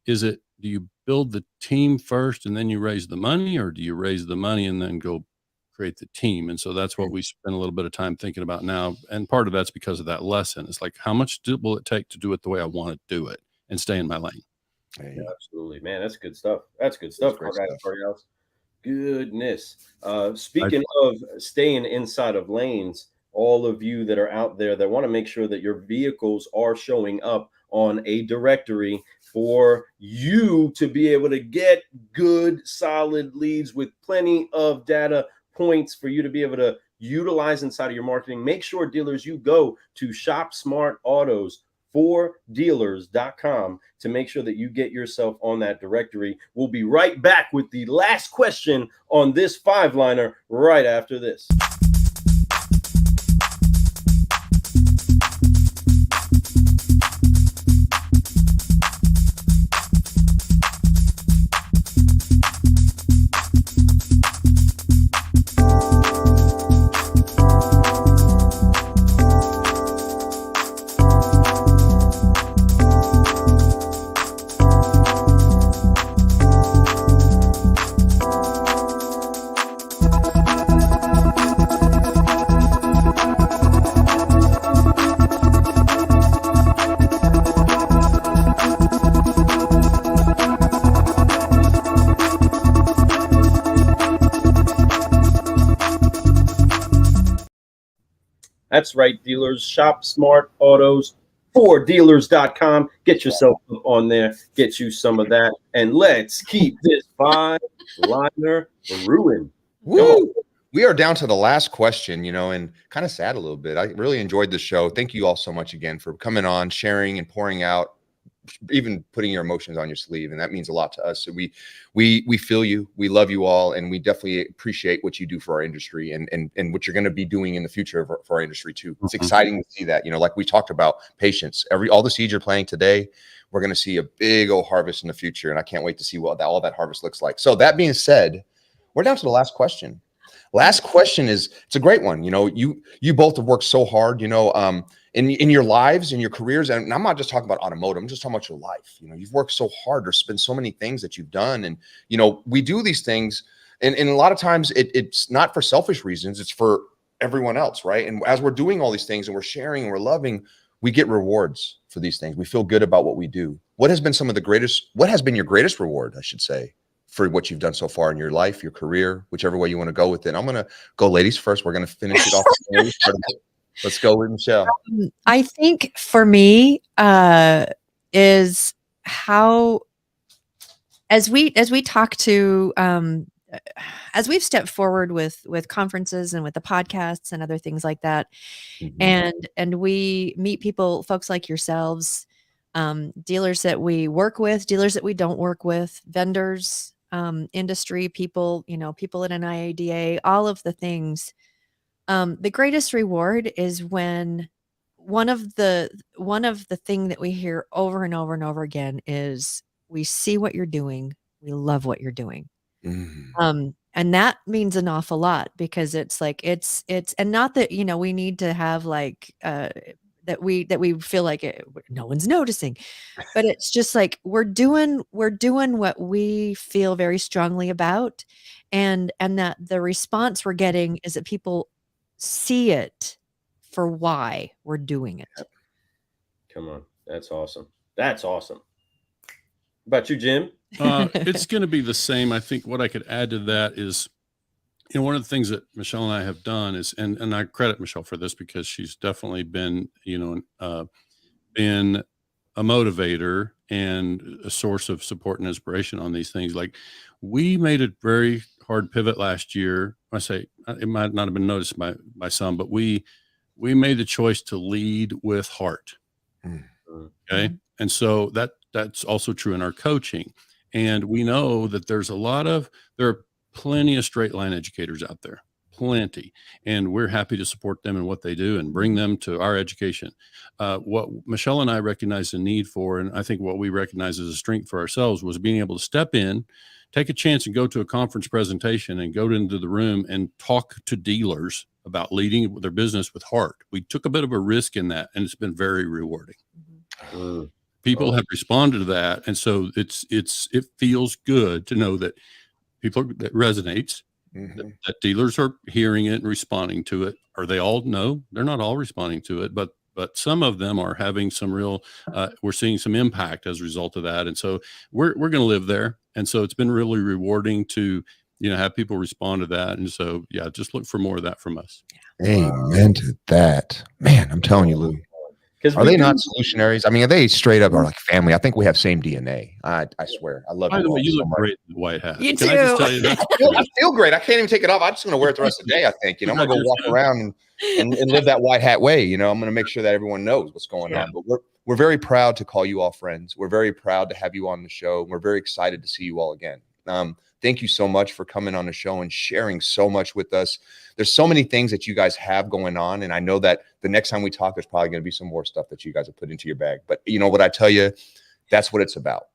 do you build the team first and then you raise the money, or do you raise the money and then go create the team? And so that's what we spend a little bit of time thinking about now. And part of that's because of that lesson. It's like, how much will it take to do it the way I want to do it and stay in my lane? Yeah, absolutely, man. That's good stuff. That's good stuff. Goodness. Speaking of staying inside of lanes, all of you that are out there that want to make sure that your vehicles are showing up on a directory for you to be able to get good, solid leads with plenty of data points for you to be able to utilize inside of your marketing, make sure, dealers, you go to shopsmartautos4dealers.com to make sure that you get yourself on that directory. We'll be right back with the last question on this 5-liner right after this. That's right, dealers. Shop Smart Autos for dealers.com. Get yourself on there. Get you some of that. And let's keep this 5-liner ruined. Woo! We are down to the last question, and kind of sad a little bit. I really enjoyed the show. Thank you all so much again for coming on, sharing and pouring out, even putting your emotions on your sleeve. And that means a lot to us. So we feel you, we love you all, and we definitely appreciate what you do for our industry and what you're going to be doing in the future for our industry too. It's exciting to see that, like we talked about, patience, all the seeds you're planting today, we're going to see a big old harvest in the future. And I can't wait to see what all that harvest looks like. So that being said, we're down to the last question. Last question it's a great one. You both have worked so hard, in your lives, in your careers. And I'm not just talking about automotive, I'm just talking about your life. You've worked so hard. There's been so many things that you've done. And, we do these things. And a lot of times it's not for selfish reasons. It's for everyone else. Right. And as we're doing all these things and we're sharing and we're loving, we get rewards for these things. We feel good about what we do. What has been your greatest reward, I should say, for what you've done so far in your life, your career, whichever way you want to go with it? I'm going to go ladies first. We're going to finish it off. Let's go with Michelle. I think for me is how, as we talk to, as we've stepped forward with conferences and with the podcasts and other things like that, and we meet folks like yourselves, dealers that we work with, dealers that we don't work with, vendors, industry people, people at an IADA, all of the things. The greatest reward is when one of the thing that we hear over and over and over again is, we see what you're doing, we love what you're doing. And that means an awful lot, because it's like, it's and not that, you know, we need to have like that we feel like no one's noticing, but it's just like, we're doing what we feel very strongly about, and that the response we're getting is that people see it for why we're doing it. Come on. That's awesome. That's awesome. About you, Jim? It's going to be the same. I think what I could add to that is, you know, one of the things that Michelle and I have done is, and I credit Michelle for this, because she's definitely been, you know, been a motivator and a source of support and inspiration on these things. Like, we made a very hard pivot last year. I say it might not have been noticed by some, but we made the choice to lead with heart. Okay. And so that's also true in our coaching. And we know that there are plenty of straight line educators out there, plenty. And we're happy to support them in what they do and bring them to our education. What Michelle and I recognized the need for, and I think what we recognize as a strength for ourselves, was being able to step in, take a chance and go to a conference presentation and go into the room and talk to dealers about leading their business with heart. We took a bit of a risk in that, and it's been very rewarding. People have responded to that. And so it feels good to know that that resonates, that dealers are hearing it and responding to it. Are they all? No, they're not all responding to it, but some of them are having some real, we're seeing some impact as a result of that. And so we're going to live there. And so it's been really rewarding to, you know, have people respond to that. And so, yeah, just look for more of that from us. Amen to that. Man, I'm telling you, Lou. Are they not Solutionaries? I mean, are they straight up are like family? I think we have same DNA. I swear. I love you. By the way, you so look much. great in the white hat. You Can too. I just tell you that? I feel great. I can't even take it off. I'm just going to wear it the rest of the day, I think. You know, I'm going to go walk around and live that white hat way. You know, I'm going to make sure that everyone knows what's going on. But we're very proud to call you all friends. We're very proud to have you on the show. We're very excited to see you all again. Thank you so much for coming on the show and sharing so much with us. There's so many things that you guys have going on. And I know that the next time we talk, there's probably going to be some more stuff that you guys have put into your bag. But you know what I tell you, that's what it's about.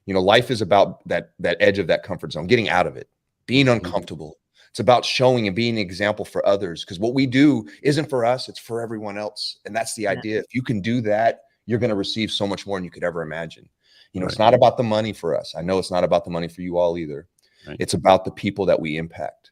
You know, life is about that edge of that comfort zone, getting out of it, being uncomfortable. It's about showing and being an example for others, because what we do isn't for us, it's for everyone else. And that's the idea. If you can do that, you're going to receive so much more than you could ever imagine. You know, It's not about the money for us. I know it's not about the money for you all either. It's about the people that we impact.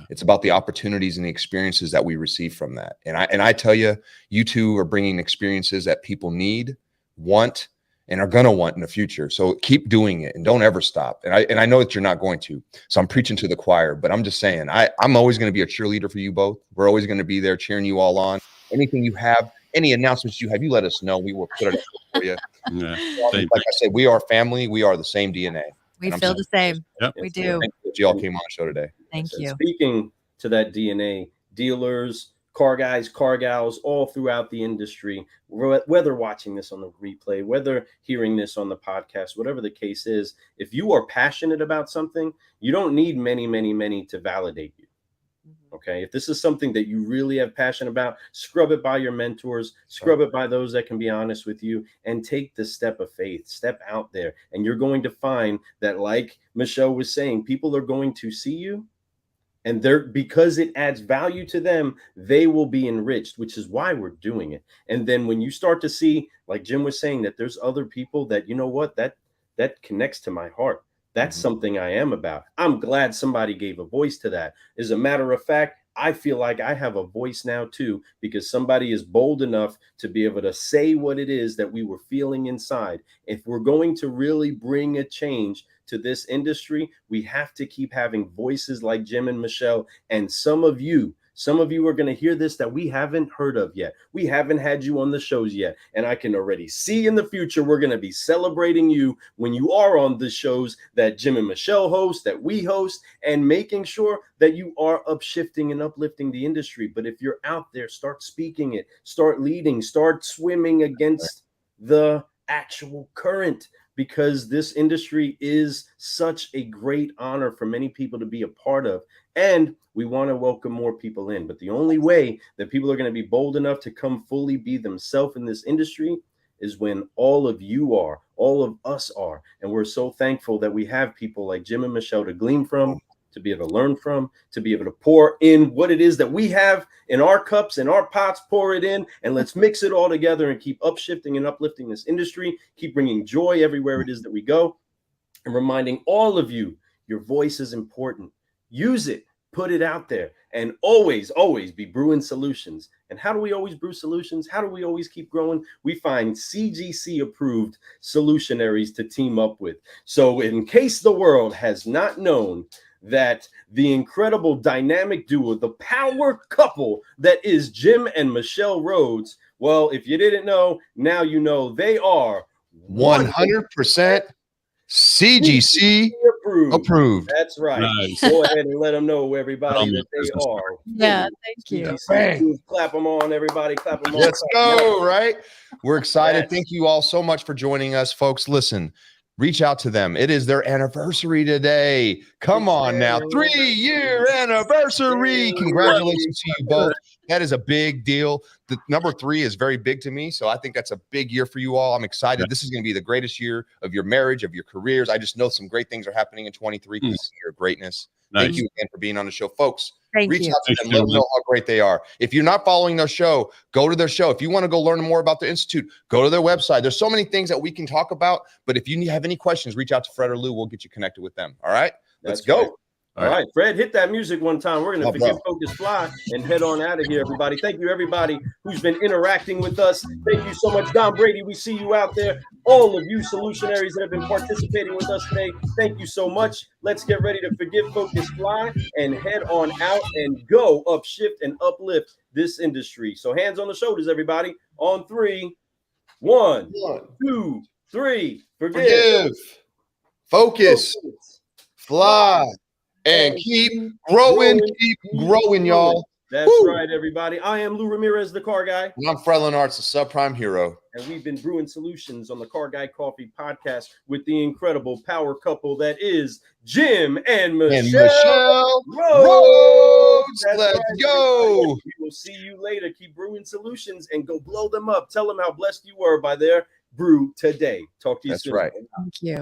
It's about the opportunities and the experiences that we receive from that. And I tell you, you two are bringing experiences that people need, want, and are going to want in the future. So keep doing it and don't ever stop. And I know that you're not going to. So I'm preaching to the choir, but I'm just saying, I'm always going to be a cheerleader for you both. We're always going to be there cheering you all on. Anything you have, any announcements you have, you let us know. We will put it up for you. Like I said, we are family. We are the same DNA. We feel the same. We do. Thank you that you all came on the show today. Thank you. Speaking to that DNA, dealers, car guys, car gals, all throughout the industry, whether watching this on the replay, whether hearing this on the podcast, whatever the case is, if you are passionate about something, you don't need many to validate you. Okay. If this is something that you really have passion about, scrub it by your mentors, scrub it by those that can be honest with you, and take the step of faith, step out there. And you're going to find that, like Michelle was saying, people are going to see you, and because it adds value to them, they will be enriched, which is why we're doing it. And then when you start to see, like Jim was saying, that there's other people that, you know what, that connects to my heart. That's something I am about. I'm glad somebody gave a voice to that. As a matter of fact, I feel like I have a voice now too, because somebody is bold enough to be able to say what it is that we were feeling inside. If we're going to really bring a change to this industry, we have to keep having voices like Jim and Michelle. And some of you are going to hear this that we haven't heard of yet. We haven't had you on the shows yet. And I can already see in the future, we're going to be celebrating you when you are on the shows that Jim and Michelle host, that we host, and making sure that you are upshifting and uplifting the industry. But if you're out there, start speaking it, start leading, start swimming against the actual current. because this industry is such a great honor for many people to be a part of. And we want to welcome more people in. But the only way that people are going to be bold enough to come fully be themselves in this industry is when all of you are, all of us are. And we're so thankful that we have people like Jim and Michelle to glean from, to be able to learn from, to be able to pour in what it is that we have in our cups and our pots, pour it in, and let's mix it all together and keep upshifting and uplifting this industry, keep bringing joy everywhere it is that we go, and reminding all of you, your voice is important. Use it, put it out there, and always, always be brewing solutions. And how do we always brew solutions? How do we always keep growing? We find CGC approved solutionaries to team up with. So in case the world has not known that the incredible dynamic duo, the power couple that is Jim and Michelle Rhoads, well, if you didn't know, now you know. They are 100% CGC approved. That's right. Nice. Go ahead and let them know, everybody, that they are. Yeah, thank you. CGC. Clap them on, everybody. Clap them on. Let's go, right? We're excited. Yes. Thank you all so much for joining us, folks. Listen, reach out to them. It is their anniversary today. Come on now. 3-year anniversary. Congratulations to you both. That is a big deal. The number 3 is very big to me. So I think that's a big year for you all. I'm excited. Yeah. This is going to be the greatest year of your marriage, of your careers. I just know some great things are happening in 23 because of your greatness. Nice. Thank you again for being on the show, folks. Reach out to them. Let them know how great they are. If you're not following their show, go to their show. If you want to go learn more about the Institute, go to their website. There's so many things that we can talk about. But if you have any questions, reach out to Fred or Lou. We'll get you connected with them. All right? Let's go. Right. All right, Fred, hit that music one time. We're going to forget Focus Fly and head on out of here, everybody. Thank you, everybody who's been interacting with us. Thank you so much, Don Brady. We see you out there. All of you solutionaries that have been participating with us today, thank you so much. Let's get ready to forget Focus Fly and head on out and go upshift and uplift this industry. So hands on the shoulders, everybody. On 3, 1, 2, 3. Forgive. Focus. Fly. And keep growing, y'all. That's right, everybody. I am Lou Ramirez, the Car Guy. And I'm Fred Lenartz, the subprime hero. And we've been brewing solutions on the Car Guy Coffee podcast with the incredible power couple that is Jim and Michelle Rhoads. Let's go. We will see you later. Keep brewing solutions and go blow them up. Tell them how blessed you were by their brew today. Talk to you soon. That's right. Thank you.